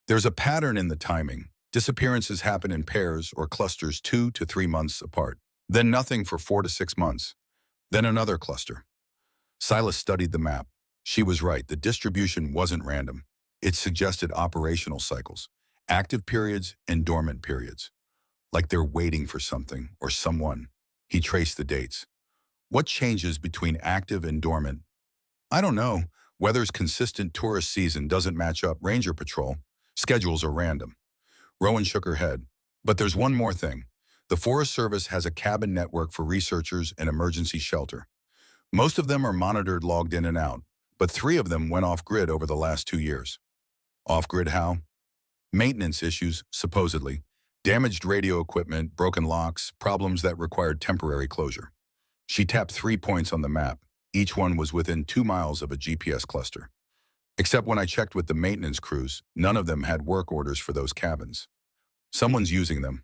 There's a pattern in the timing. Disappearances happen in pairs or clusters 2 to 3 months apart. Then nothing for 4 to 6 months. Then another cluster. Silas studied the map. She was right. The distribution wasn't random. It suggested operational cycles, active periods and dormant periods. Like they're waiting for something or someone. He traced the dates. What changes between active and dormant? I don't know. Weather's consistent, tourist season doesn't match up. Ranger patrol. Schedules are random. Rowan shook her head. But there's one more thing. The Forest Service has a cabin network for researchers and emergency shelter. Most of them are monitored, logged in and out, but 3 of them went off-grid over the last 2 years. Off-grid how? Maintenance issues, supposedly. Damaged radio equipment, broken locks, problems that required temporary closure. She tapped 3 points on the map. Each one was within 2 miles of a GPS cluster. Except when I checked with the maintenance crews, none of them had work orders for those cabins. Someone's using them.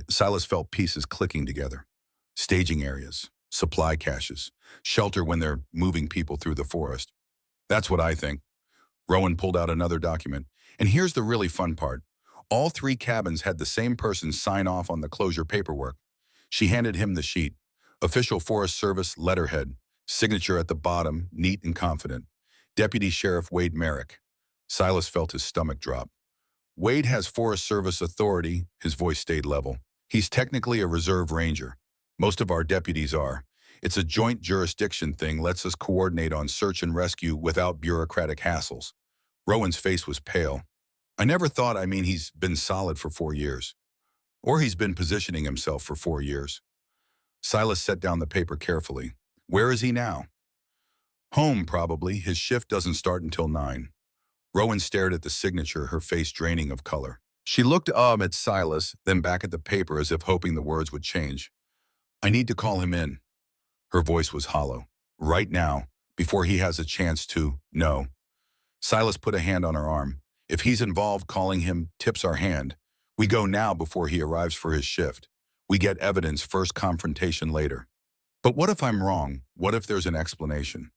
Silas felt pieces clicking together. Staging areas, supply caches, shelter when they're moving people through the forest. That's what I think. Rowan pulled out another document. And here's the really fun part. All 3 cabins had the same person sign off on the closure paperwork. She handed him the sheet. Official Forest Service letterhead. Signature at the bottom, neat and confident. Deputy Sheriff Wade Merrick. Silas felt his stomach drop. Wade has Forest Service authority. His voice stayed level. He's technically a reserve ranger. Most of our deputies are. It's a joint jurisdiction thing, lets us coordinate on search and rescue without bureaucratic hassles. Rowan's face was pale. I never thought, he's been solid for 4 years. Or he's been positioning himself for 4 years. Silas set down the paper carefully. Where is he now? Home, probably. His shift doesn't start until 9. Rowan stared at the signature, her face draining of color. She looked at Silas, then back at the paper as if hoping the words would change. I need to call him in. Her voice was hollow. Right now, before he has a chance to, no. Silas put a hand on her arm. If he's involved, calling him tips our hand. We go now before he arrives for his shift. We get evidence first, confrontation later. But what if I'm wrong? What if there's an explanation?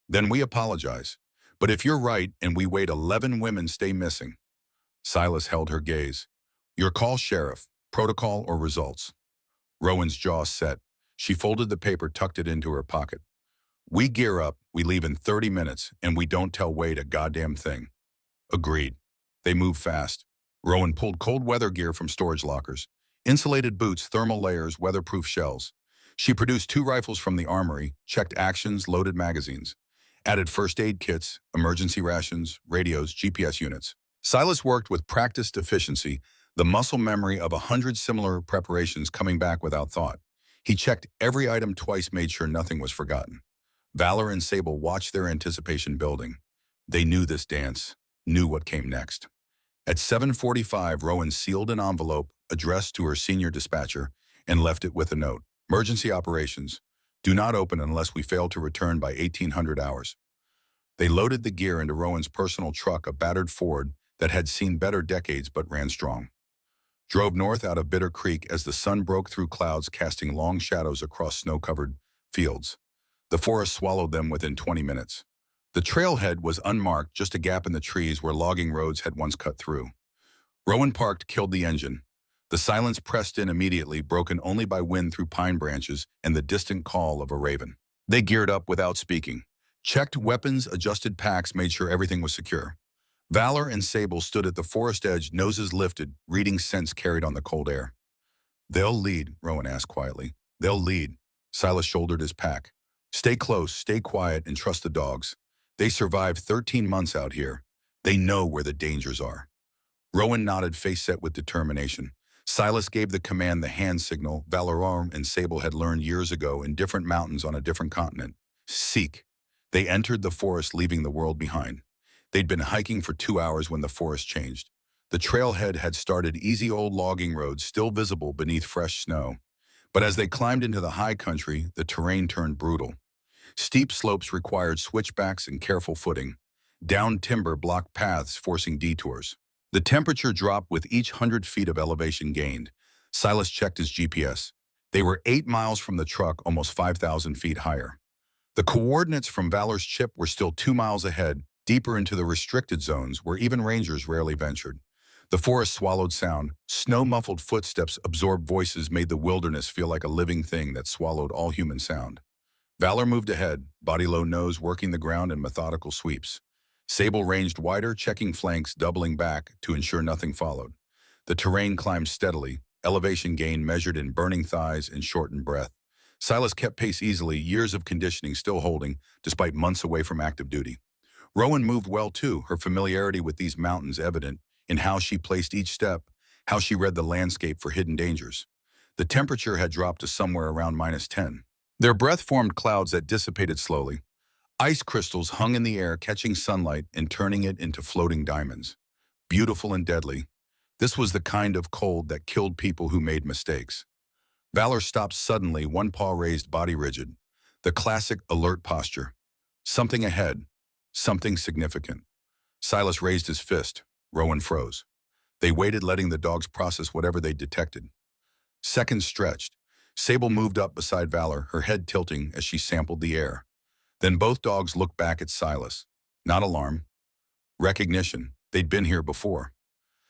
Then we apologize. But if you're right and we wait 11 women stay missing. Silas held her gaze. Your call, Sheriff. Protocol or results? Rowan's jaw set. She folded the paper, tucked it into her pocket. We gear up, we leave in 30 minutes, and we don't tell Wade a goddamn thing. Agreed. They move fast. Rowan pulled cold weather gear from storage lockers. Insulated boots, thermal layers, weatherproof shells. She produced 2 rifles from the armory, checked actions, loaded magazines. Added first aid kits, emergency rations, radios, GPS units. Silas worked with practiced efficiency, the muscle memory of 100 similar preparations coming back without thought. He checked every item twice, made sure nothing was forgotten. Valor and Sable watched their anticipation building. They knew this dance, knew what came next. At 7:45, Rowan sealed an envelope addressed to her senior dispatcher and left it with a note. Emergency operations. Do not open unless we fail to return by 1800 hours. They loaded the gear into Rowan's personal truck, a battered Ford that had seen better decades but ran strong. Drove north out of Bitter Creek as the sun broke through clouds, casting long shadows across snow-covered fields. The forest swallowed them within 20 minutes. The trailhead was unmarked, just a gap in the trees where logging roads had once cut through. Rowan parked, killed the engine. The silence pressed in immediately, broken only by wind through pine branches and the distant call of a raven. They geared up without speaking. Checked weapons, adjusted packs, made sure everything was secure. Valor and Sable stood at the forest edge, noses lifted, reading scents carried on the cold air. They'll lead, Rowan asked quietly. They'll lead. Silas shouldered his pack. Stay close, stay quiet, and trust the dogs. They survived 13 months out here. They know where the dangers are. Rowan nodded, face set with determination. Silas gave the command, the hand signal Valor and Sable had learned years ago in different mountains on a different continent. Seek. They entered the forest, leaving the world behind. They'd been hiking for 2 hours when the forest changed. The trailhead had started, easy old logging roads still visible beneath fresh snow. But as they climbed into the high country, the terrain turned brutal. Steep slopes required switchbacks and careful footing. Downed timber blocked paths, forcing detours. The temperature dropped with each 100 feet of elevation gained. Silas checked his GPS. They were 8 miles from the truck, almost 5,000 feet higher. The coordinates from Valor's chip were still 2 miles ahead, deeper into the restricted zones where even rangers rarely ventured. The forest swallowed sound. Snow-muffled footsteps absorbed voices made the wilderness feel like a living thing that swallowed all human sound. Valor moved ahead, body low, nose working the ground in methodical sweeps. Sable ranged wider, checking flanks, doubling back to ensure nothing followed. The terrain climbed steadily, elevation gain measured in burning thighs and shortened breath. Silas kept pace easily, years of conditioning still holding, despite months away from active duty. Rowan moved well too, her familiarity with these mountains evident in how she placed each step, how she read the landscape for hidden dangers. The temperature had dropped to somewhere around -10. Their breath formed clouds that dissipated slowly. Ice crystals hung in the air, catching sunlight and turning it into floating diamonds. Beautiful and deadly. This was the kind of cold that killed people who made mistakes. Valor stopped suddenly, one paw raised, body rigid. The classic alert posture. Something ahead. Something significant. Silas raised his fist. Rowan froze. They waited, letting the dogs process whatever they detected. Seconds stretched. Sable moved up beside Valor, her head tilting as she sampled the air. Then both dogs looked back at Silas. Not alarm. Recognition. They'd been here before.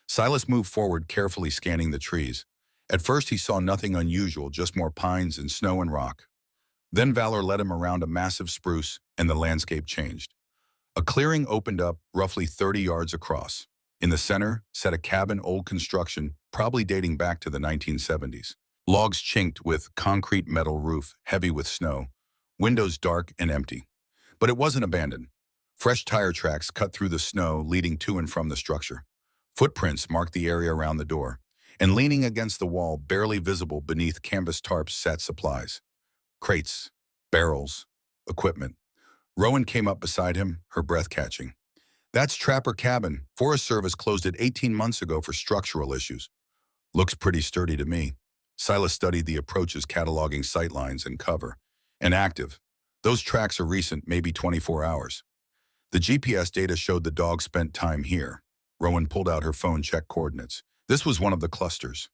Silas moved forward, carefully scanning the trees. At first he saw nothing unusual, just more pines and snow and rock. Then Valor led him around a massive spruce, and the landscape changed. A clearing opened up, roughly 30 yards across. In the center sat a cabin, old construction, probably dating back to the 1970s. Logs chinked with concrete metal roof, heavy with snow. Windows dark and empty. But it wasn't abandoned. Fresh tire tracks cut through the snow, leading to and from the structure. Footprints marked the area around the door. And leaning against the wall, barely visible beneath canvas tarps, sat supplies. Crates, barrels, equipment. Rowan came up beside him, her breath catching. That's Trapper Cabin. Forest Service closed it 18 months ago for structural issues. Looks pretty sturdy to me. Silas studied the approaches, cataloging sightlines and cover. And active. Those tracks are recent, maybe 24 hours. The GPS data showed the dog spent time here. Rowan pulled out her phone, checked coordinates. This was one of the clusters.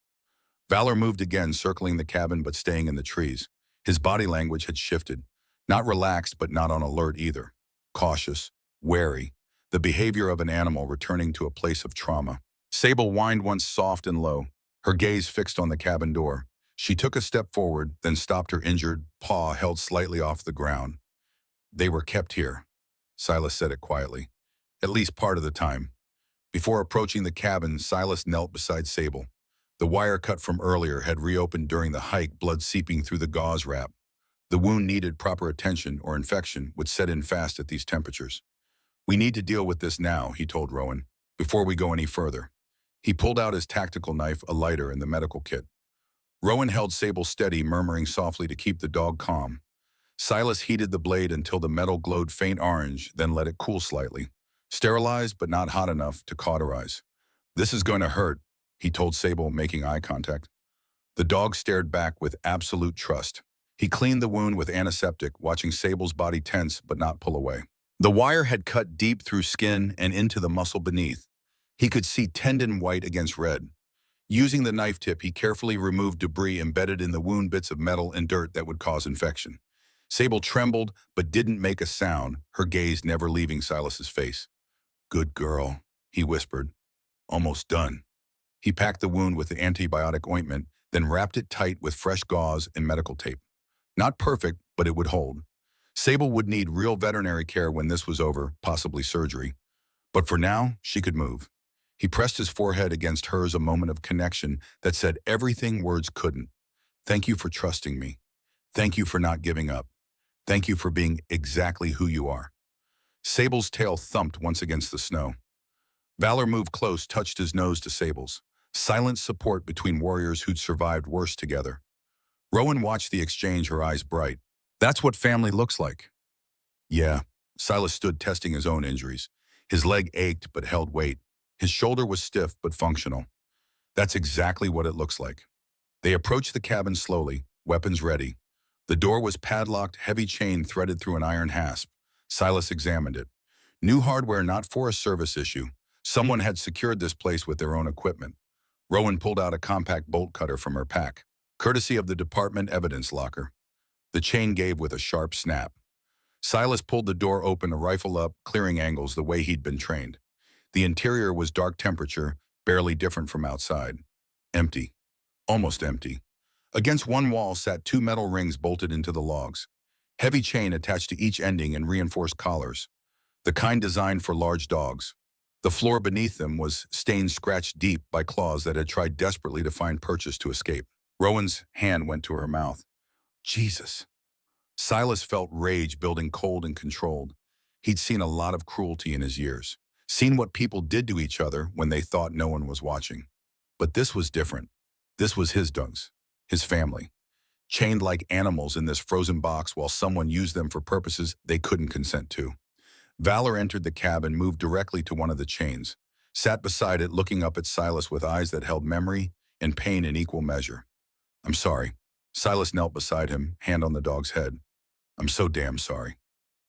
Valor moved again, circling the cabin but staying in the trees. His body language had shifted. Not relaxed, but not on alert either. Cautious, wary, the behavior of an animal returning to a place of trauma. Sable whined once, soft and low, her gaze fixed on the cabin door. She took a step forward, then stopped, her injured paw held slightly off the ground. They were kept here. Silas said it quietly. At least part of the time. Before approaching the cabin, Silas knelt beside Sable. The wire cut from earlier had reopened during the hike, blood seeping through the gauze wrap. The wound needed proper attention or infection would set in fast at these temperatures. We need to deal with this now, he told Rowan, before we go any further. He pulled out his tactical knife, a lighter, and the medical kit. Rowan held Sable steady, murmuring softly to keep the dog calm. Silas heated the blade until the metal glowed faint orange, then let it cool slightly. Sterilized, but not hot enough to cauterize. This is going to hurt, he told Sable, making eye contact. The dog stared back with absolute trust. He cleaned the wound with antiseptic, watching Sable's body tense but not pull away. The wire had cut deep through skin and into the muscle beneath. He could see tendon white against red. Using the knife tip, he carefully removed debris embedded in the wound, bits of metal and dirt that would cause infection. Sable trembled but didn't make a sound, her gaze never leaving Silas's face. Good girl, he whispered. Almost done. He packed the wound with the antibiotic ointment, then wrapped it tight with fresh gauze and medical tape. Not perfect, but it would hold. Sable would need real veterinary care when this was over, possibly surgery. But for now, she could move. He pressed his forehead against hers, a moment of connection that said everything words couldn't. Thank you for trusting me. Thank you for not giving up. Thank you for being exactly who you are. Sable's tail thumped once against the snow. Valor moved close, touched his nose to Sable's. Silent support between warriors who'd survived worse together. Rowan watched the exchange, her eyes bright. That's what family looks like. Yeah. Silas stood, testing his own injuries. His leg ached but held weight. His shoulder was stiff but functional. That's exactly what it looks like. They approached the cabin slowly, weapons ready. The door was padlocked, heavy chain threaded through an iron hasp. Silas examined it. New hardware, not for a service issue. Someone had secured this place with their own equipment. Rowan pulled out a compact bolt cutter from her pack, courtesy of the department evidence locker. The chain gave with a sharp snap. Silas pulled the door open, a rifle up, clearing angles the way he'd been trained. The interior was dark temperature, barely different from outside. Empty. Almost empty. Against one wall sat two metal rings bolted into the logs. Heavy chain attached to each ending and reinforced collars, the kind designed for large dogs. The floor beneath them was stained scratched deep by claws that had tried desperately to find purchase to escape. Rowan's hand went to her mouth. Jesus. Silas felt rage building cold and controlled. He'd seen a lot of cruelty in his years, seen what people did to each other when they thought no one was watching. But this was different. This was his dogs, his family, chained like animals in this frozen box while someone used them for purposes they couldn't consent to. Valor entered the cab and moved directly to one of the chains, sat beside it looking up at Silas with eyes that held memory and pain in equal measure. I'm sorry. Silas knelt beside him, hand on the dog's head. I'm so damn sorry.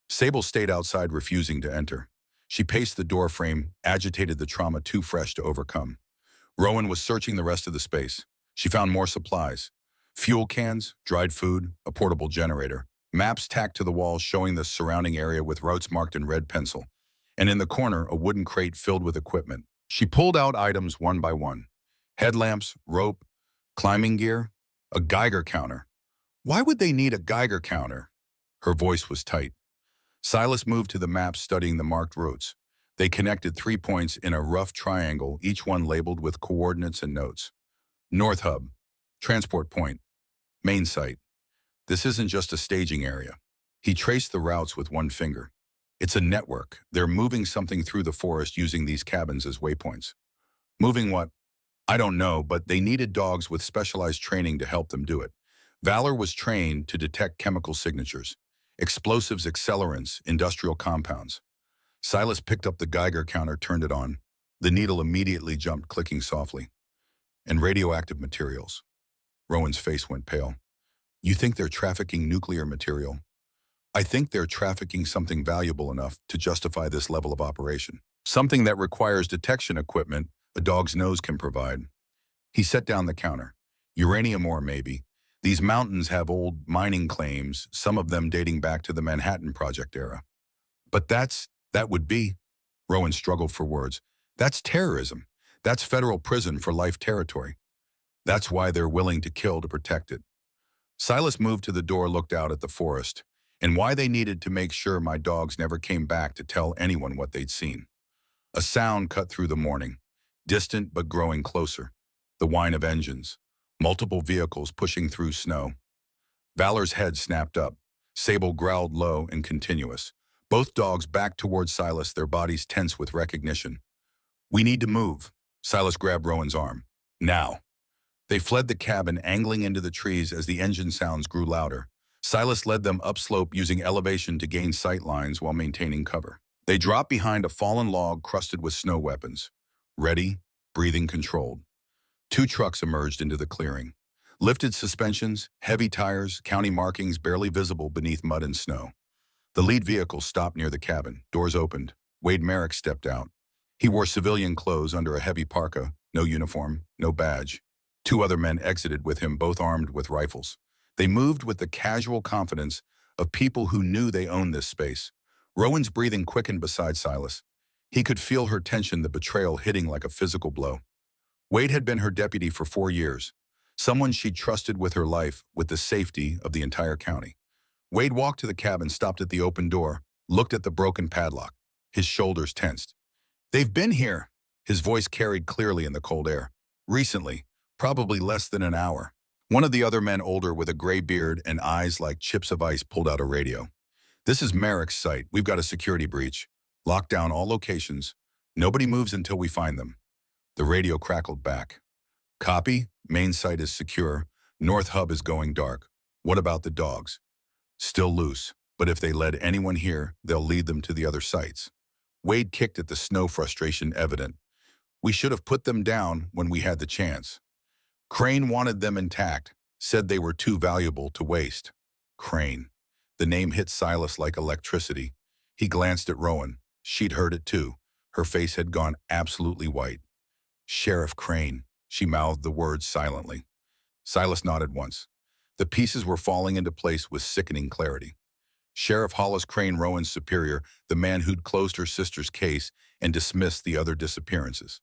Sable stayed outside, refusing to enter. She paced the door frame, agitated, the trauma too fresh to overcome. Rowan was searching the rest of the space. She found more supplies. Fuel cans, dried food, a portable generator. Maps tacked to the walls showing the surrounding area with routes marked in red pencil. And in the corner, a wooden crate filled with equipment. She pulled out items one by one. Headlamps, rope, climbing gear, a Geiger counter. Why would they need a Geiger counter? Her voice was tight. Silas moved to the map, studying the marked routes. They connected 3 points in a rough triangle, each one labeled with coordinates and notes. North Hub, Transport Point, Main Site. This isn't just a staging area. He traced the routes with one finger. It's a network. They're moving something through the forest using these cabins as waypoints. Moving what? I don't know, but they needed dogs with specialized training to help them do it. Valor was trained to detect chemical signatures, explosives, accelerants, industrial compounds. Silas picked up the Geiger counter, turned it on. The needle immediately jumped, clicking softly. And radioactive materials. Rowan's face went pale. You think they're trafficking nuclear material? I think they're trafficking something valuable enough to justify this level of operation. Something that requires detection equipment a dog's nose can provide. He set down the counter. Uranium ore, maybe. These mountains have old mining claims, some of them dating back to the Manhattan Project era. But that would be, Rowan struggled for words, that's terrorism. That's federal prison for life territory. That's why they're willing to kill to protect it. Silas moved to the door, looked out at the forest, and why they needed to make sure my dogs never came back to tell anyone what they'd seen. A sound cut through the morning, distant but growing closer. The whine of engines, multiple vehicles pushing through snow. Valor's head snapped up. Sable growled low and continuous. Both dogs backed towards Silas, their bodies tense with recognition. We need to move. Silas grabbed Rowan's arm. Now. They fled the cabin, angling into the trees as the engine sounds grew louder. Silas led them upslope, using elevation to gain sight lines while maintaining cover. They dropped behind a fallen log crusted with snow weapons. Ready, breathing controlled. 2 trucks emerged into the clearing. Lifted suspensions, heavy tires, county markings barely visible beneath mud and snow. The lead vehicle stopped near the cabin. Doors opened. Wade Merrick stepped out. He wore civilian clothes under a heavy parka, no uniform, no badge. 2 other men exited with him, both armed with rifles. They moved with the casual confidence of people who knew they owned this space. Rowan's breathing quickened beside Silas. He could feel her tension, the betrayal hitting like a physical blow. Wade had been her deputy for 4 years, someone she'd trusted with her life, with the safety of the entire county. Wade walked to the cabin, stopped at the open door, looked at the broken padlock. His shoulders tensed. They've been here. His voice carried clearly in the cold air. Recently, probably less than an hour. One of the other men, older with a gray beard and eyes like chips of ice, pulled out a radio. This is Merrick's site. We've got a security breach. Lock down all locations. Nobody moves until we find them. The radio crackled back. Copy. Main site is secure. North Hub is going dark. What about the dogs? Still loose, but if they led anyone here, they'll lead them to the other sites. Wade kicked at the snow, frustration evident. We should have put them down when we had the chance. Crane wanted them intact. said they were too valuable to waste. Crane. The name hit Silas like electricity. He glanced at Rowan. She'd heard it too. Her face had gone absolutely white. Sheriff Crane. She mouthed the words silently. Silas nodded once. The pieces were falling into place with sickening clarity. Sheriff Hollis Crane, Rowan's superior, the man who'd closed her sister's case and dismissed the other disappearances.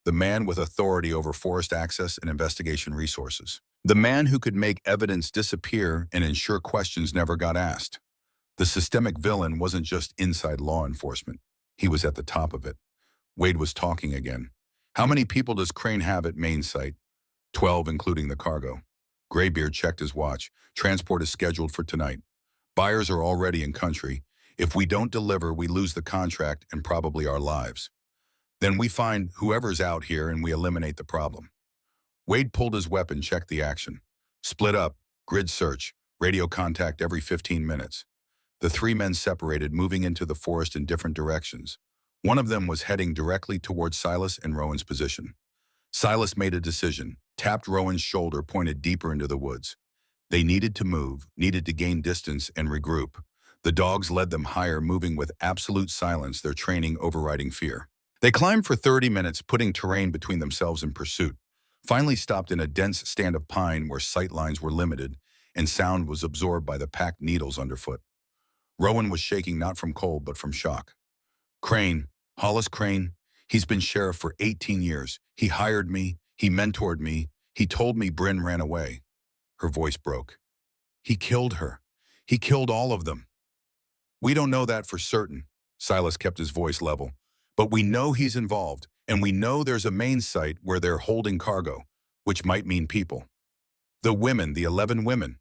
The man with authority over forest access and investigation resources. The man who could make evidence disappear and ensure questions never got asked. The systemic villain wasn't just inside law enforcement. He was at the top of it. Wade was talking again. How many people does Crane have at main site? 12, including the cargo. Graybeard checked his watch. Transport is scheduled for tonight. Buyers are already in country. If we don't deliver, we lose the contract and probably our lives. Then we find whoever's out here and we eliminate the problem. Wade pulled his weapon, checked the action. Split up, grid search, radio contact every 15 minutes. The three men separated, moving into the forest in different directions. One of them was heading directly towards Silas and Rowan's position. Silas made a decision, tapped Rowan's shoulder, pointed deeper into the woods. They needed to move, needed to gain distance and regroup. The dogs led them higher, moving with absolute silence, their training overriding fear. They climbed for 30 minutes, putting terrain between themselves and pursuit. Finally stopped in a dense stand of pine where sight lines were limited and sound was absorbed by the packed needles underfoot. Rowan was shaking not from cold but from shock. Crane, Hollis Crane, he's been sheriff for 18 years. He hired me, he mentored me, he told me Bryn ran away. Her voice broke. He killed her. He killed all of them. We don't know that for certain. Silas kept his voice level. But we know he's involved, and we know there's a main site where they're holding cargo, which might mean people. The women, the 11 women.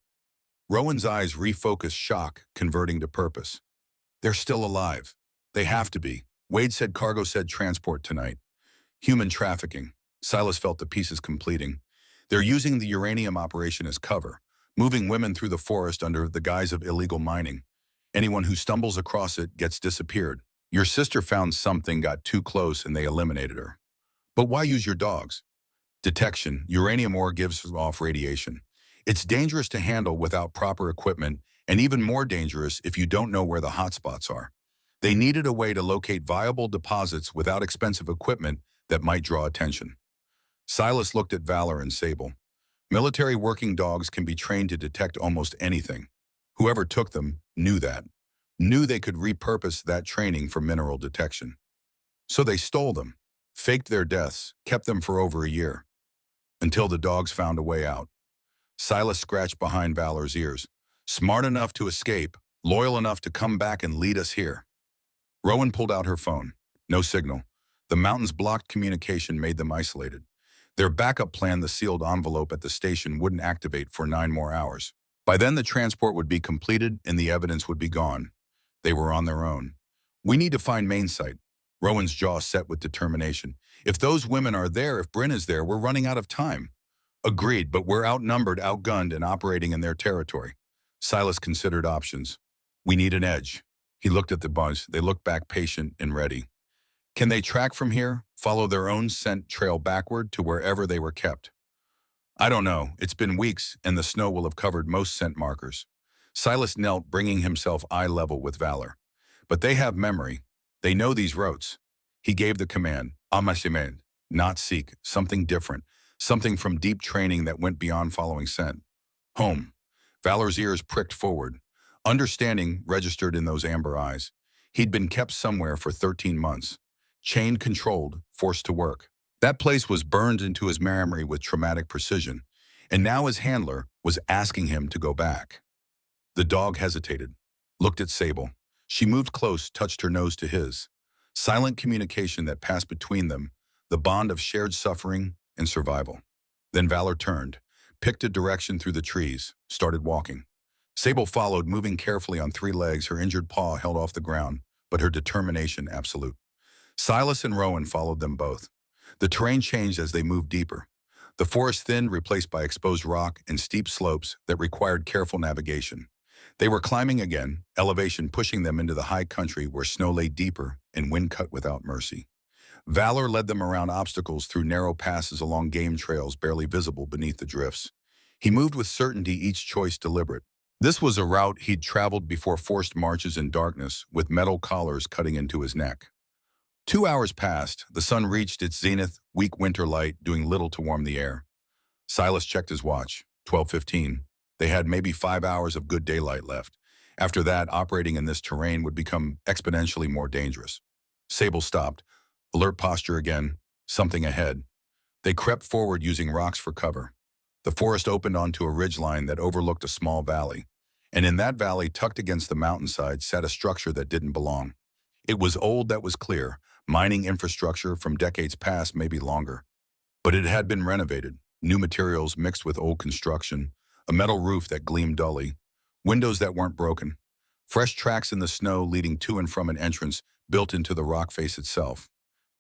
Rowan's eyes refocused, shock converting to purpose. They're still alive. They have to be. Wade said cargo said transport tonight. Human trafficking. Silas felt the pieces completing. They're using the uranium operation as cover, moving women through the forest under the guise of illegal mining. Anyone who stumbles across it gets disappeared. Your sister found something, got too close, and they eliminated her. But why use your dogs? Detection. Uranium ore gives off radiation. It's dangerous to handle without proper equipment, and even more dangerous if you don't know where the hotspots are. They needed a way to locate viable deposits without expensive equipment that might draw attention. Silas looked at Valor and Sable. Military working dogs can be trained to detect almost anything. Whoever took them knew that. Knew they could repurpose that training for mineral detection. So they stole them, faked their deaths, kept them for over a year. Until the dogs found a way out. Silas scratched behind Valor's ears. Smart enough to escape, loyal enough to come back and lead us here. Rowan pulled out her phone. No signal. The mountains blocked communication, made them isolated. Their backup plan, the sealed envelope at the station, wouldn't activate for 9 more hours. By then, the transport would be completed and the evidence would be gone. They were on their own. We need to find main site. Rowan's jaw set with determination. If those women are there, if Bryn is there, we're running out of time. Agreed, but we're outnumbered, outgunned, and operating in their territory. Silas considered options. We need an edge. He looked at the bunch. They looked back, patient and ready. Can they track from here, follow their own scent trail backward to wherever they were kept? I don't know. It's been weeks, and the snow will have covered most scent markers. Silas knelt, bringing himself eye level with Valor. But they have memory. They know these routes. He gave the command, Amasimed, not seek, something different, something from deep training that went beyond following scent. Home. Valor's ears pricked forward. Understanding registered in those amber eyes. He'd been kept somewhere for 13 months. Chained, controlled, forced to work. That place was burned into his memory with traumatic precision, and now his handler was asking him to go back. The dog hesitated, looked at Sable. She moved close, touched her nose to his. Silent communication that passed between them, the bond of shared suffering and survival. Then Valor turned, picked a direction through the trees, started walking. Sable followed, moving carefully on 3 legs, her injured paw held off the ground, but her determination absolute. Silas and Rowan followed them both. The terrain changed as they moved deeper. The forest thinned, replaced by exposed rock and steep slopes that required careful navigation. They were climbing again, elevation pushing them into the high country where snow lay deeper and wind cut without mercy. Valor led them around obstacles through narrow passes along game trails barely visible beneath the drifts. He moved with certainty, each choice deliberate. This was a route he'd traveled before, forced marches in darkness with metal collars cutting into his neck. 2 hours passed. The sun reached its zenith, weak winter light doing little to warm the air. Silas checked his watch. 12:15. They had maybe 5 hours of good daylight left. After that, operating in this terrain would become exponentially more dangerous. Sable stopped. Alert posture again. Something ahead. They crept forward using rocks for cover. The forest opened onto a ridgeline that overlooked a small valley. And in that valley, tucked against the mountainside, sat a structure that didn't belong. It was old, that was clear. Mining infrastructure from decades past, maybe longer. But it had been renovated. New materials mixed with old construction. A metal roof that gleamed dully. Windows that weren't broken. Fresh tracks in the snow leading to and from an entrance built into the rock face itself.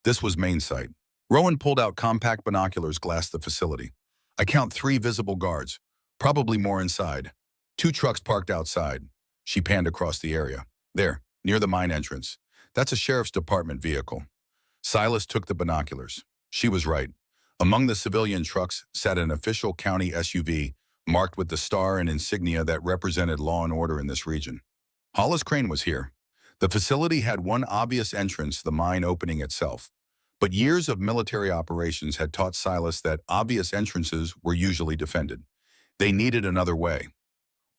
This was main site. Rowan pulled out compact binoculars, glassed the facility. I count 3 visible guards, probably more inside. 2 trucks parked outside. She panned across the area. There, near the mine entrance. That's a sheriff's department vehicle. Silas took the binoculars. She was right. Among the civilian trucks sat an official county SUV, marked with the star and insignia that represented law and order in this region. Hollis Crane was here. The facility had one obvious entrance, the mine opening itself. But years of military operations had taught Silas that obvious entrances were usually defended. They needed another way.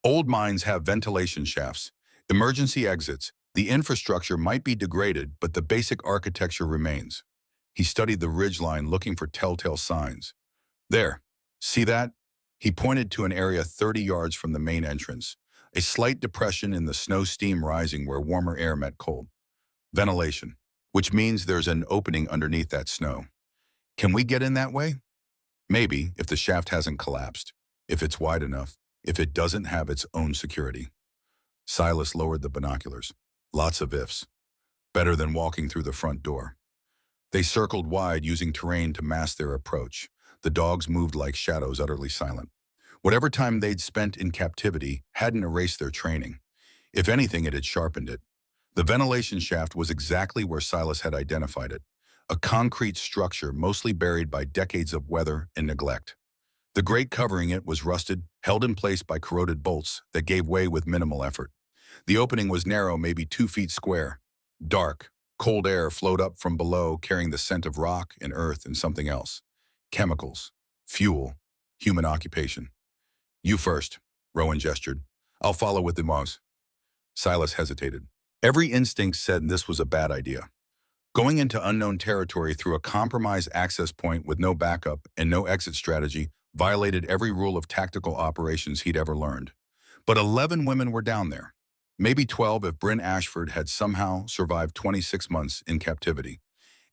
Old mines have ventilation shafts, emergency exits. The infrastructure might be degraded, but the basic architecture remains. He studied the ridgeline, looking for telltale signs. There, see that? He pointed to an area 30 yards from the main entrance, a slight depression in the snow, steam rising where warmer air met cold. Ventilation, which means there's an opening underneath that snow. Can we get in that way? Maybe, if the shaft hasn't collapsed, if it's wide enough, if it doesn't have its own security. Silas lowered the binoculars. Lots of ifs. Better than walking through the front door. They circled wide, using terrain to mask their approach. The dogs moved like shadows, utterly silent. Whatever time they'd spent in captivity hadn't erased their training. If anything, it had sharpened it. The ventilation shaft was exactly where Silas had identified it, a concrete structure mostly buried by decades of weather and neglect. The grate covering it was rusted, held in place by corroded bolts that gave way with minimal effort. The opening was narrow, maybe 2 feet square. Dark, cold air flowed up from below, carrying the scent of rock and earth and something else. Chemicals, fuel, human occupation. You first, Rowan gestured. I'll follow with the mouse. Silas hesitated. Every instinct said this was a bad idea. Going into unknown territory through a compromised access point with no backup and no exit strategy violated every rule of tactical operations he'd ever learned. But 11 women were down there. Maybe 12 if Bryn Ashford had somehow survived 26 months in captivity.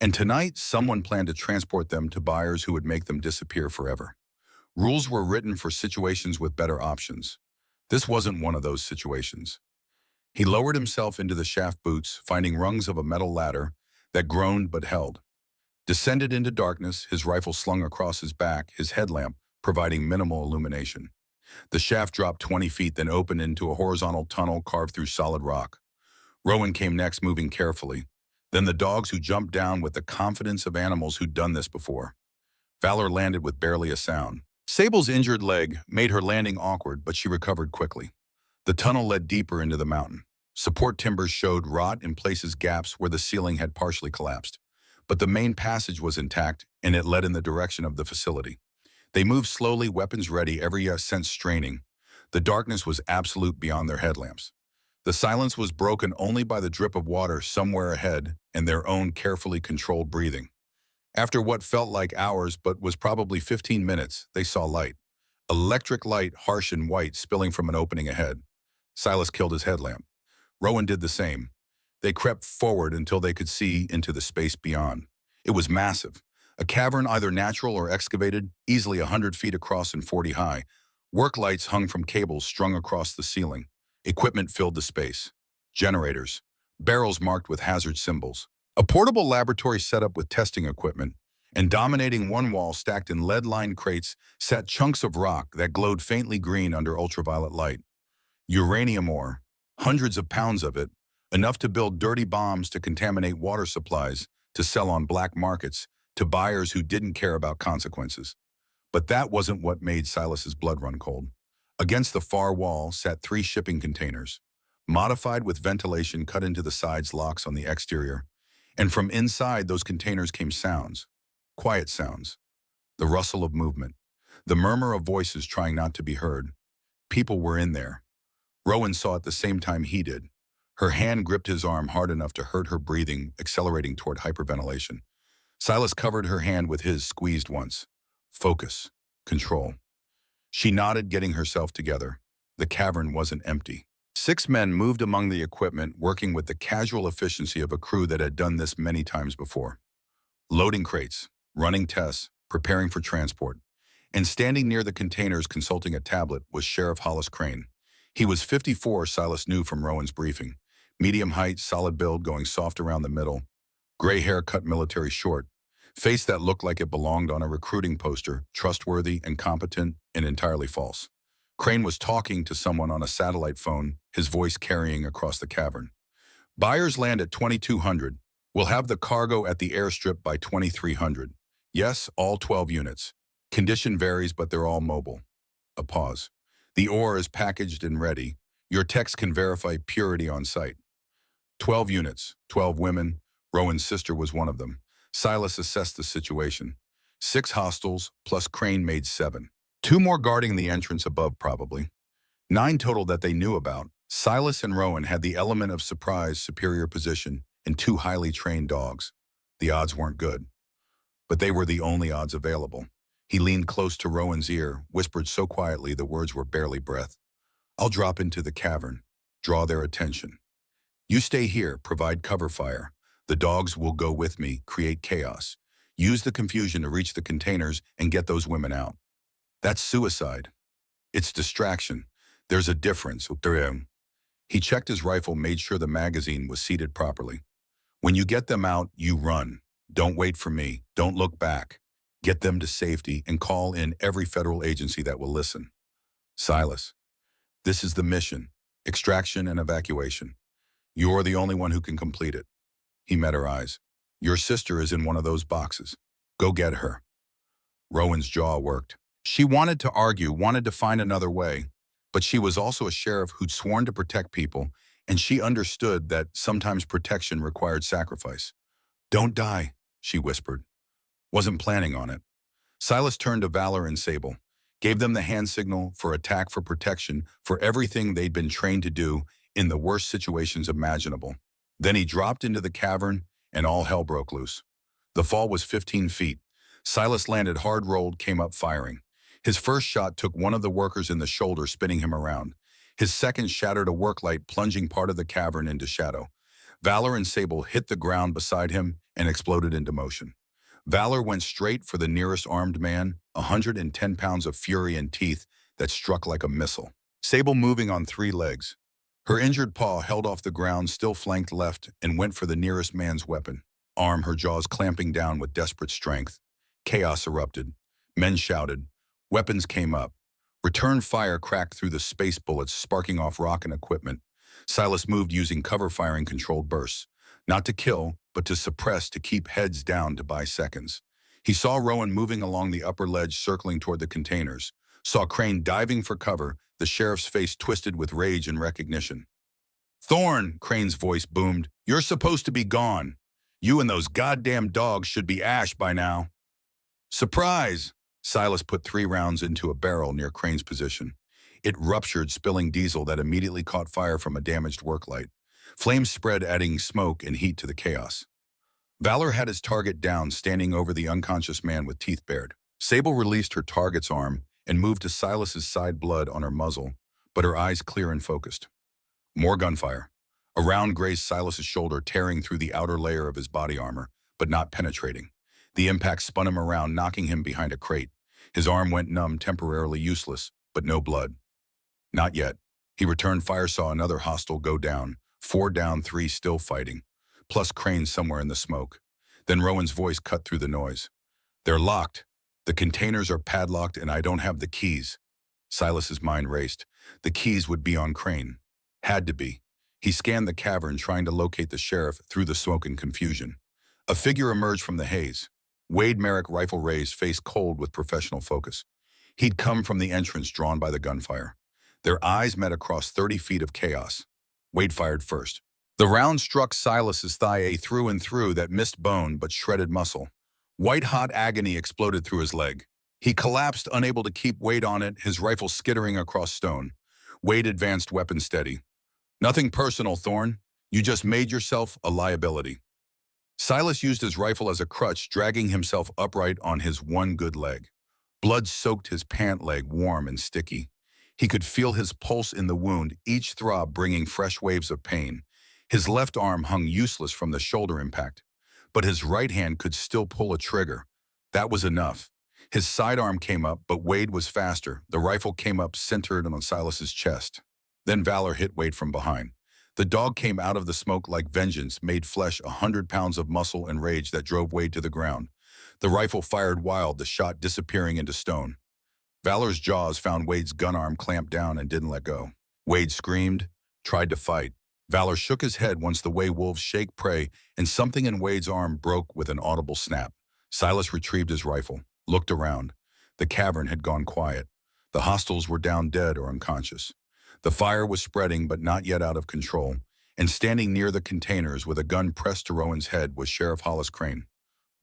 And tonight, someone planned to transport them to buyers who would make them disappear forever. Rules were written for situations with better options. This wasn't one of those situations. He lowered himself into the shaft boots, finding rungs of a metal ladder that groaned but held. Descended into darkness, his rifle slung across his back, his headlamp providing minimal illumination. The shaft dropped 20 feet, then opened into a horizontal tunnel carved through solid rock. Rowan came next, moving carefully. Then the dogs, who jumped down with the confidence of animals who'd done this before. Valor landed with barely a sound. Sable's injured leg made her landing awkward, but she recovered quickly. The tunnel led deeper into the mountain. Support timbers showed rot, in places gaps where the ceiling had partially collapsed. But the main passage was intact, and it led in the direction of the facility. They moved slowly, weapons ready, every sense straining. The darkness was absolute beyond their headlamps. The silence was broken only by the drip of water somewhere ahead and their own carefully controlled breathing. After what felt like hours but was probably 15 minutes, they saw light. Electric light, harsh and white, spilling from an opening ahead. Silas killed his headlamp. Rowan did the same. They crept forward until they could see into the space beyond. It was massive. A cavern, either natural or excavated, easily 100 feet across and 40 high. Work lights hung from cables strung across the ceiling. Equipment filled the space. Generators. Barrels marked with hazard symbols. A portable laboratory setup with testing equipment. And dominating one wall, stacked in lead-lined crates, sat chunks of rock that glowed faintly green under ultraviolet light. Uranium ore. Hundreds of pounds of it. Enough to build dirty bombs, to contaminate water supplies, to sell on black markets, to buyers who didn't care about consequences. But that wasn't what made Silas's blood run cold. Against the far wall sat 3 shipping containers, modified with ventilation cut into the sides locks on the exterior. And from inside those containers came sounds, quiet sounds, the rustle of movement, the murmur of voices trying not to be heard. People were in there. Rowan saw at the same time he did. Her hand gripped his arm hard enough to hurt her breathing, accelerating toward hyperventilation. Silas covered her hand with his, squeezed once. Focus. Control. She nodded, getting herself together. The cavern wasn't empty. 6 men moved among the equipment, working with the casual efficiency of a crew that had done this many times before. Loading crates, running tests, preparing for transport. And standing near the containers consulting a tablet was Sheriff Hollis Crane. He was 54, Silas knew from Rowan's briefing. Medium height, solid build, going soft around the middle. Gray hair cut military short. Face that looked like it belonged on a recruiting poster, trustworthy and competent and entirely false. Crane was talking to someone on a satellite phone, his voice carrying across the cavern. Buyers land at 2200. We'll have the cargo at the airstrip by 2300. Yes, all 12 units. Condition varies, but they're all mobile. A pause. The ore is packaged and ready. Your techs can verify purity on site. 12 units, 12 women. Rowan's sister was one of them. Silas assessed the situation. 6 hostiles, plus Crane made 7. 2 more guarding the entrance above, probably. 9 total that they knew about. Silas and Rowan had the element of surprise, superior position, and 2 highly trained dogs. The odds weren't good, but they were the only odds available. He leaned close to Rowan's ear, whispered so quietly the words were barely breath. I'll drop into the cavern, draw their attention. You stay here, provide cover fire. The dogs will go with me, create chaos. Use the confusion to reach the containers and get those women out. That's suicide. It's distraction. There's a difference. He checked his rifle, made sure the magazine was seated properly. When you get them out, you run. Don't wait for me. Don't look back. Get them to safety and call in every federal agency that will listen. Silas, this is the mission. Extraction and evacuation. You're the only one who can complete it. He met her eyes. Your sister is in one of those boxes. Go get her. Rowan's jaw worked. She wanted to argue, wanted to find another way, but she was also a sheriff who'd sworn to protect people, and she understood that sometimes protection required sacrifice. Don't die, she whispered. Wasn't planning on it. Silas turned to Valor and Sable, gave them the hand signal for attack, for protection, for everything they'd been trained to do in the worst situations imaginable. Then he dropped into the cavern, and all hell broke loose. The fall was 15 feet. Silas landed hard-rolled, came up firing. His first shot took one of the workers in the shoulder, spinning him around. His second shattered a work light, plunging part of the cavern into shadow. Valor and Sable hit the ground beside him and exploded into motion. Valor went straight for the nearest armed man, 110 pounds of fury and teeth that struck like a missile. Sable moving on 3 legs. Her injured paw held off the ground, still flanked left, and went for the nearest man's weapon. Arm, her jaws clamping down with desperate strength. Chaos erupted. Men shouted. Weapons came up. Return fire cracked through the space bullets, sparking off rock and equipment. Silas moved using cover fire in controlled bursts. Not to kill, but to suppress, to keep heads down, to buy seconds. He saw Rowan moving along the upper ledge, circling toward the containers. Saw Crane diving for cover, the sheriff's face twisted with rage and recognition. Thorne, Crane's voice boomed. You're supposed to be gone. You and those goddamn dogs should be ash by now. Surprise! Silas put 3 rounds into a barrel near Crane's position. It ruptured, spilling diesel that immediately caught fire from a damaged work light. Flames spread, adding smoke and heat to the chaos. Valor had his target down, standing over the unconscious man with teeth bared. Sable released her target's arm and moved to Silas's side, blood on her muzzle, but her eyes clear and focused. More gunfire. A round grazed Silas's shoulder, tearing through the outer layer of his body armor, but not penetrating. The impact spun him around, knocking him behind a crate. His arm went numb, temporarily useless, but no blood. Not yet. He returned fire, saw another hostile go down. 4 down, 3 still fighting. Plus Crane somewhere in the smoke. Then Rowan's voice cut through the noise. They're locked. The containers are padlocked and I don't have the keys. Silas's mind raced. The keys would be on Crane. Had to be. He scanned the cavern, trying to locate the sheriff through the smoke and confusion. A figure emerged from the haze. Wade Merrick, rifle raised, face cold with professional focus. He'd come from the entrance drawn by the gunfire. Their eyes met across 30 feet of chaos. Wade fired first. The round struck Silas's thigh a through and through that missed bone but shredded muscle. White-hot agony exploded through his leg. He collapsed, unable to keep weight on it, his rifle skittering across stone. Wade advanced, weapon steady. Nothing personal, Thorne. You just made yourself a liability. Silas used his rifle as a crutch, dragging himself upright on his one good leg. Blood soaked his pant leg, warm and sticky. He could feel his pulse in the wound, each throb bringing fresh waves of pain. His left arm hung useless from the shoulder impact, but his right hand could still pull a trigger. That was enough. His sidearm came up, but Wade was faster. The rifle came up, centered on Silas's chest. Then Valor hit Wade from behind. The dog came out of the smoke like vengeance, made flesh 100 pounds of muscle and rage that drove Wade to the ground. The rifle fired wild, the shot disappearing into stone. Valor's jaws found Wade's gun arm clamped down and didn't let go. Wade screamed, tried to fight. Valor shook his head once the way wolves shake prey, and something in Wade's arm broke with an audible snap. Silas retrieved his rifle, looked around. The cavern had gone quiet. The hostiles were down dead or unconscious. The fire was spreading but not yet out of control, and standing near the containers with a gun pressed to Rowan's head was Sheriff Hollis Crane.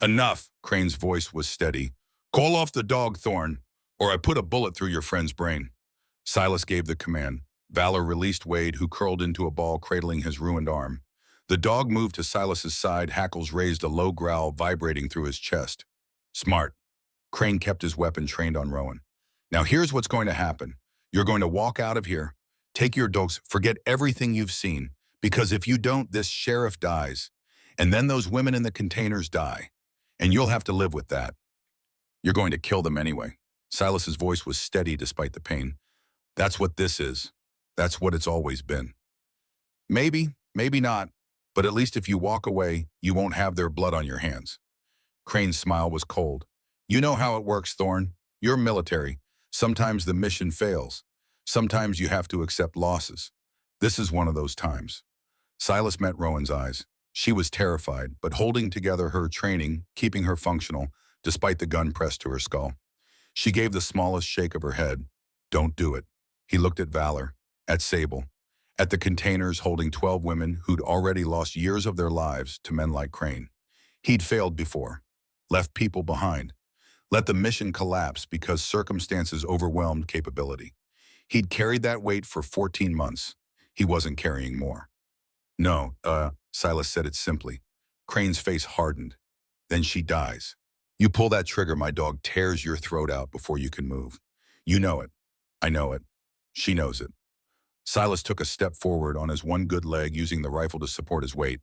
Enough, Crane's voice was steady. Call off the dog, Thorne, or I put a bullet through your friend's brain. Silas gave the command. Valor released Wade, who curled into a ball cradling his ruined arm. The dog moved to Silas's side, hackles raised, a low growl vibrating through his chest. Smart. Crane kept his weapon trained on Rowan. Now here's what's going to happen. You're going to walk out of here, take your dogs, forget everything you've seen, because if you don't, this sheriff dies, and then those women in the containers die, and you'll have to live with that. You're going to kill them anyway. Silas's voice was steady despite the pain. That's what this is. That's what it's always been. Maybe, maybe not, but at least if you walk away, you won't have their blood on your hands. Crane's smile was cold. You know how it works, Thorne. You're military. Sometimes the mission fails. Sometimes you have to accept losses. This is one of those times. Silas met Rowan's eyes. She was terrified, but holding together her training, keeping her functional, despite the gun pressed to her skull. She gave the smallest shake of her head. Don't do it. He looked at Valor, at Sable, at the containers holding 12 women who'd already lost years of their lives to men like Crane. He'd failed before, left people behind, let the mission collapse because circumstances overwhelmed capability. He'd carried that weight for 14 months. He wasn't carrying more. No, Silas said it simply. Crane's face hardened. Then she dies. You pull that trigger, my dog tears your throat out before you can move. You know it. I know it. She knows it. Silas took a step forward on his one good leg, using the rifle to support his weight.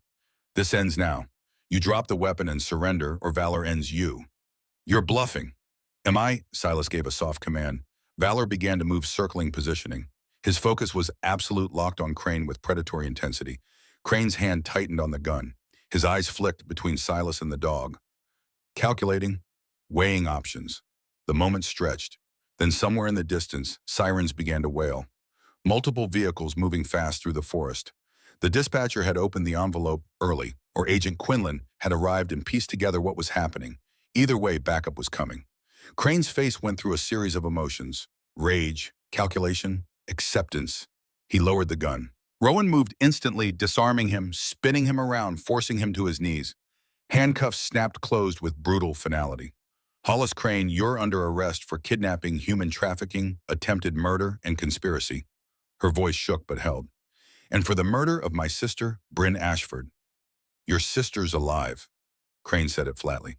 This ends now. You drop the weapon and surrender, or Valor ends you. You're bluffing. Am I? Silas gave a soft command. Valor began to move, circling positioning. His focus was absolute, locked on Crane with predatory intensity. Crane's hand tightened on the gun. His eyes flicked between Silas and the dog. Calculating, weighing options. The moment stretched. Then somewhere in the distance, sirens began to wail. Multiple vehicles moving fast through the forest. The dispatcher had opened the envelope early, or Agent Quinlan had arrived and pieced together what was happening. Either way, backup was coming. Crane's face went through a series of emotions. Rage, calculation, acceptance. He lowered the gun. Rowan moved instantly, disarming him, spinning him around, forcing him to his knees. Handcuffs snapped closed with brutal finality. Hollis Crane, you're under arrest for kidnapping, human trafficking, attempted murder, and conspiracy. Her voice shook but held. And for the murder of my sister, Bryn Ashford. Your sister's alive. Crane said it flatly.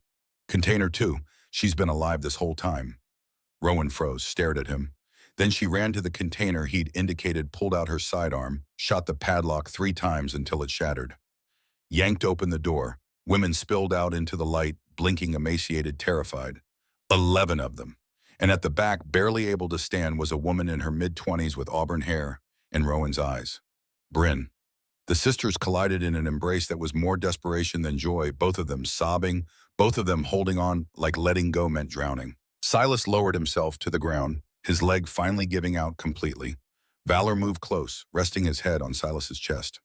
Container 2, she's been alive this whole time. Rowan froze, stared at him. Then she ran to the container he'd indicated, pulled out her sidearm, shot the padlock 3 times until it shattered. Yanked open the door. Women spilled out into the light, blinking, emaciated, terrified. 11 of them. And at the back, barely able to stand, was a woman in her mid-20s with auburn hair and Rowan's eyes. Bryn. The sisters collided in an embrace that was more desperation than joy, both of them sobbing, both of them holding on like letting go meant drowning. Silas lowered himself to the ground, his leg finally giving out completely. Valor moved close, resting his head on Silas's chest.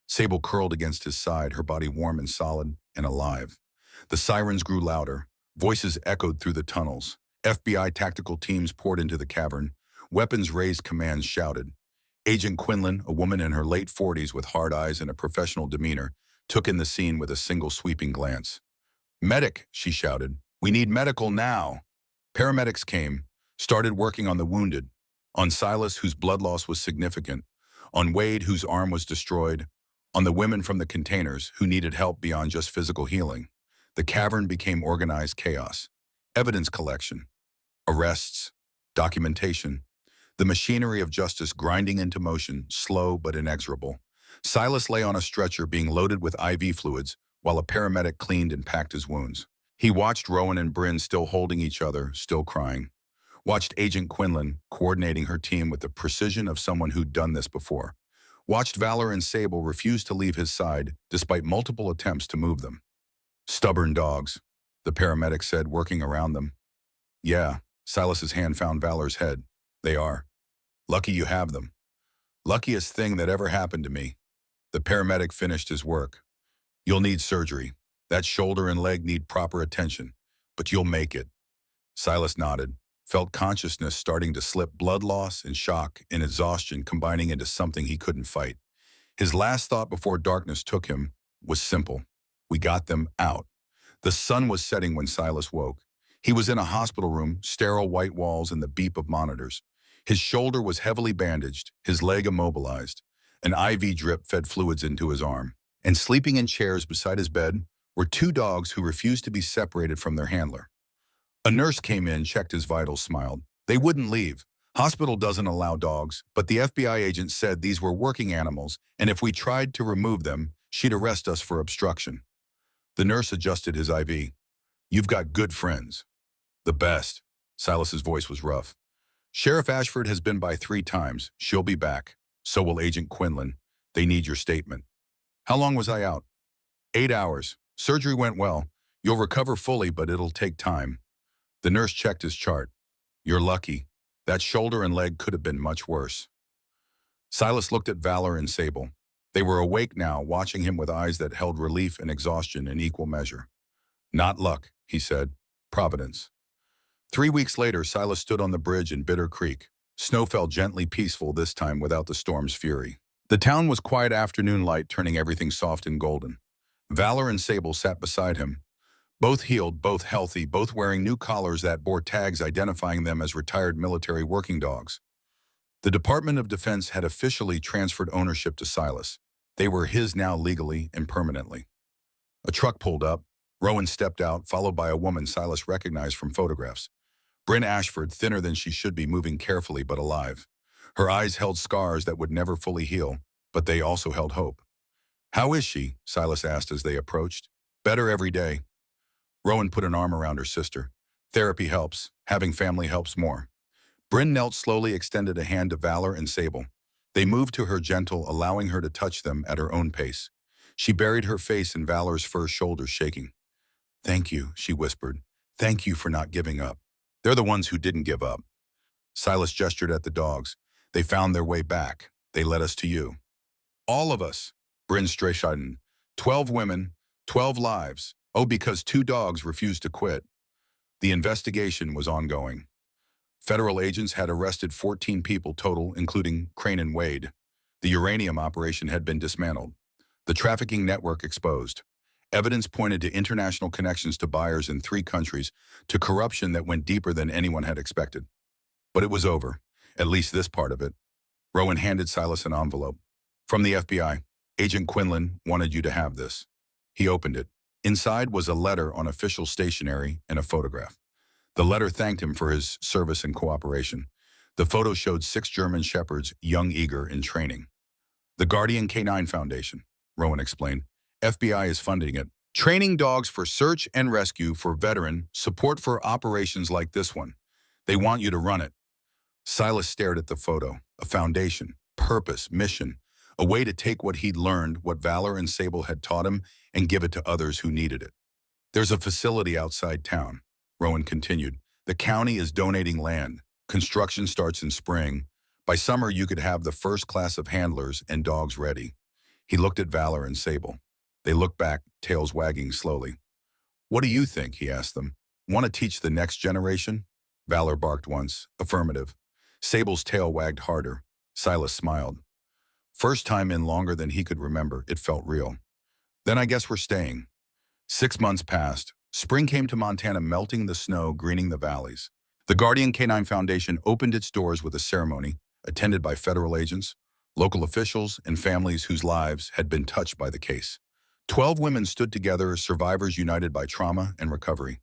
Sable curled against his side, her body warm and solid and alive. The sirens grew louder. Voices echoed through the tunnels. FBI tactical teams poured into the cavern. Weapons raised, commands shouted. Agent Quinlan, a woman in her late 40s with hard eyes and a professional demeanor, took in the scene with a single sweeping glance. "Medic," she shouted. "We need medical now." Paramedics came, started working on the wounded, on Silas, whose blood loss was significant, on Wade, whose arm was destroyed, on the women from the containers who needed help beyond just physical healing. The cavern became organized chaos. Evidence collection, arrests, documentation, the machinery of justice grinding into motion, slow but inexorable. Silas lay on a stretcher being loaded with IV fluids while a paramedic cleaned and packed his wounds. He watched Rowan and Bryn still holding each other, still crying. Watched Agent Quinlan coordinating her team with the precision of someone who'd done this before. Watched Valor and Sable refuse to leave his side despite multiple attempts to move them. "Stubborn dogs," the paramedic said, working around them. "Yeah," Silas's hand found Valor's head. "They are. Lucky you have them. Luckiest thing that ever happened to me." The paramedic finished his work. "You'll need surgery. That shoulder and leg need proper attention, but you'll make it." Silas nodded, felt consciousness starting to slip, blood loss and shock and exhaustion combining into something he couldn't fight. His last thought before darkness took him was simple. We got them out. The sun was setting when Silas woke. He was in a hospital room, sterile white walls and the beep of monitors. His shoulder was heavily bandaged, his leg immobilized. An IV drip fed fluids into his arm. And sleeping in chairs beside his bed were two dogs who refused to be separated from their handler. A nurse came in, checked his vitals, smiled. They wouldn't leave. Hospital doesn't allow dogs, but the FBI agent said these were working animals, and if we tried to remove them, she'd arrest us for obstruction. The nurse adjusted his IV. "You've got good friends." "The best." Silas's voice was rough. "Sheriff Ashford has been by 3 times. She'll be back. So will Agent Quinlan. They need your statement." "How long was I out?" 8 hours. Surgery went well. You'll recover fully, but it'll take time." The nurse checked his chart. "You're lucky. That shoulder and leg could have been much worse." Silas looked at Valor and Sable. They were awake now, watching him with eyes that held relief and exhaustion in equal measure. "Not luck," he said. "Providence." 3 weeks later, Silas stood on the bridge in Bitter Creek. Snow fell gently, peaceful this time without the storm's fury. The town was quiet, afternoon light turning everything soft and golden. Valor and Sable sat beside him. Both healed, both healthy, both wearing new collars that bore tags identifying them as retired military working dogs. The Department of Defense had officially transferred ownership to Silas. They were his now legally and permanently. A truck pulled up. Rowan stepped out, followed by a woman Silas recognized from photographs. Bryn Ashford, thinner than she should be, moving carefully but alive. Her eyes held scars that would never fully heal, but they also held hope. "How is she?" Silas asked as they approached. "Better every day." Rowan put an arm around her sister. "Therapy helps. Having family helps more." Bryn knelt slowly, extended a hand to Valor and Sable. They moved to her, gentle, allowing her to touch them at her own pace. She buried her face in Valor's fur, shoulders shaking. "Thank you," she whispered. "Thank you for not giving up." "They're the ones who didn't give up." Silas gestured at the dogs. "They found their way back. They led us to you." "All of us," Bryn straightened. 12 women, 12 lives. Oh, because 2 dogs refused to quit. The investigation was ongoing. Federal agents had arrested 14 people total, including Crane and Wade. The uranium operation had been dismantled. The trafficking network exposed. Evidence pointed to international connections to buyers in 3 countries, to corruption that went deeper than anyone had expected. But it was over, at least this part of it. Rowan handed Silas an envelope. "From the FBI. Agent Quinlan wanted you to have this." He opened it. Inside was a letter on official stationery and a photograph. The letter thanked him for his service and cooperation. The photo showed 6 German shepherds, young, eager, in training. "The Guardian K9 Foundation," Rowan explained. "FBI is funding it. Training dogs for search and rescue for veteran, support for operations like this one. They want you to run it." Silas stared at the photo. A foundation, purpose, mission. A way to take what he'd learned, what Valor and Sable had taught him, and give it to others who needed it. "There's a facility outside town," Rowan continued. "The county is donating land. Construction starts in spring. By summer, you could have the first class of handlers and dogs ready." He looked at Valor and Sable. They looked back, tails wagging slowly. "What do you think?" he asked them. "Want to teach the next generation?" Valor barked once. Affirmative. Sable's tail wagged harder. Silas smiled. First time in longer than he could remember, it felt real. Then I guess we're staying. 6 months passed. Spring came to Montana, melting the snow, greening the valleys. The Guardian K9 Foundation opened its doors with a ceremony, attended by federal agents, local officials, and families whose lives had been touched by the case. 12 women stood together as survivors united by trauma and recovery.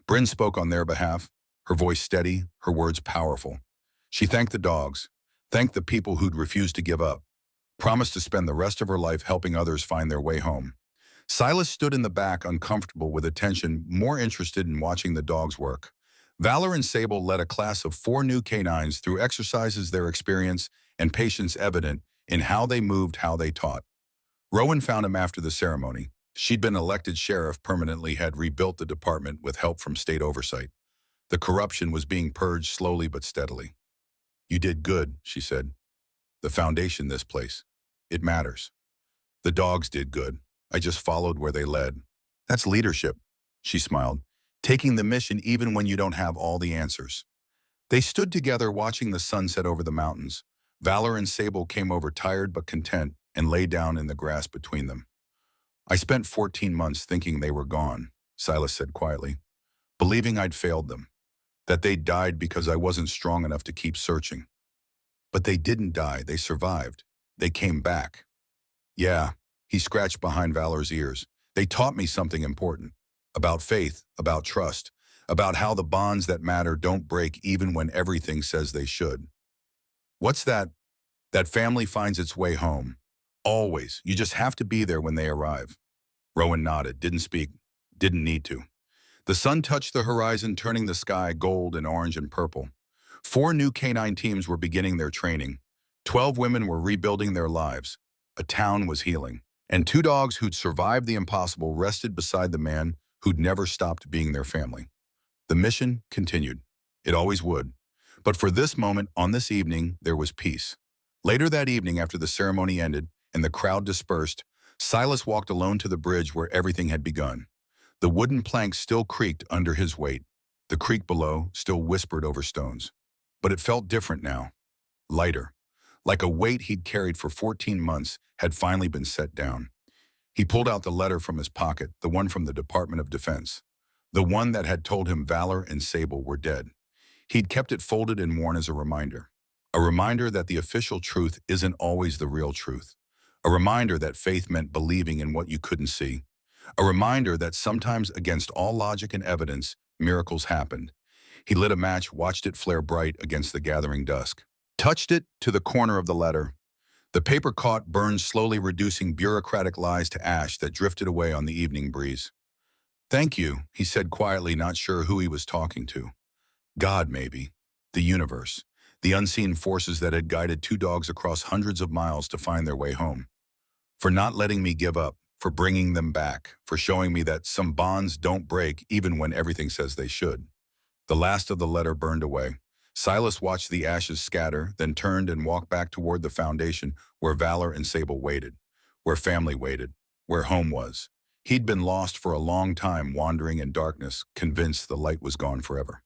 Bryn spoke on their behalf, her voice steady, her words powerful. She thanked the dogs, thanked the people who'd refused to give up, promised to spend the rest of her life helping others find their way home. Silas stood in the back, uncomfortable with attention, more interested in watching the dogs work. Valor and Sable led a class of 4 new canines through exercises, their experience and patience evident in how they moved, how they taught. Rowan found him after the ceremony. She'd been elected sheriff permanently, had rebuilt the department with help from state oversight. The corruption was being purged slowly but steadily. "You did good," she said. "The foundation, this place. It matters. The dogs did good. I just followed where they led. That's leadership," she smiled, "taking the mission even when you don't have all the answers." They stood together watching the sunset over the mountains. Valor and Sable came over tired but content and lay down in the grass between them. "I spent 14 months thinking they were gone," Silas said quietly, "believing I'd failed them, that they'd died because I wasn't strong enough to keep searching. But they didn't die, they survived. They came back." "Yeah," he scratched behind Valor's ears. "They taught me something important. About faith, about trust, about how the bonds that matter don't break even when everything says they should." "What's that?" "That family finds its way home. Always. You just have to be there when they arrive." Rowan nodded, didn't speak, didn't need to. The sun touched the horizon, turning the sky gold and orange and purple. 4 new canine teams were beginning their training. 12 women were rebuilding their lives. A town was healing. And 2 dogs who'd survived the impossible rested beside the man who'd never stopped being their family. The mission continued. It always would. But for this moment, on this evening, there was peace. Later that evening, after the ceremony ended and the crowd dispersed, Silas walked alone to the bridge where everything had begun. The wooden planks still creaked under his weight. The creek below still whispered over stones. But it felt different now. Lighter. Like a weight he'd carried for 14 months had finally been set down. He pulled out the letter from his pocket, the one from the Department of Defense. The one that had told him Valor and Sable were dead. He'd kept it folded and worn as a reminder. A reminder that the official truth isn't always the real truth. A reminder that faith meant believing in what you couldn't see. A reminder that sometimes, against all logic and evidence, miracles happened. He lit a match, watched it flare bright against the gathering dusk. Touched it to the corner of the letter. The paper caught, burned, slowly reducing bureaucratic lies to ash that drifted away on the evening breeze. "Thank you," he said quietly, not sure who he was talking to. God, maybe. The universe. The unseen forces that had guided 2 dogs across hundreds of miles to find their way home. For not letting me give up, for bringing them back, for showing me that some bonds don't break even when everything says they should. The last of the letter burned away. Silas watched the ashes scatter, then turned and walked back toward the foundation where Valor and Sable waited, where family waited, where home was. He'd been lost for a long time, wandering in darkness, convinced the light was gone forever.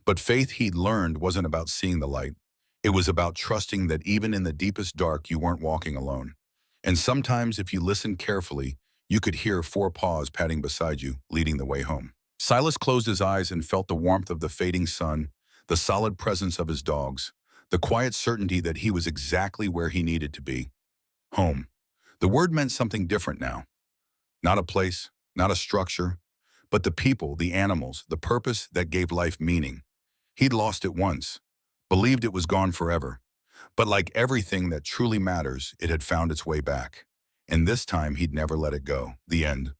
But faith, he'd learned, wasn't about seeing the light. It was about trusting that even in the deepest dark, you weren't walking alone. And sometimes, if you listened carefully, you could hear 4 paws patting beside you, leading the way home. Silas closed his eyes and felt the warmth of the fading sun, the solid presence of his dogs, the quiet certainty that he was exactly where he needed to be. Home. The word meant something different now. Not a place, not a structure, but the people, the animals, the purpose that gave life meaning. He'd lost it once, believed it was gone forever. But like everything that truly matters, it had found its way back. And this time, he'd never let it go. The end.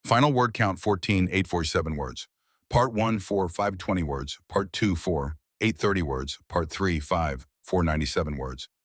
Final word count 14,847 words. Part 1, 4, 520 words. Part 2, 4, 830 words. Part 3, 5, 497 words.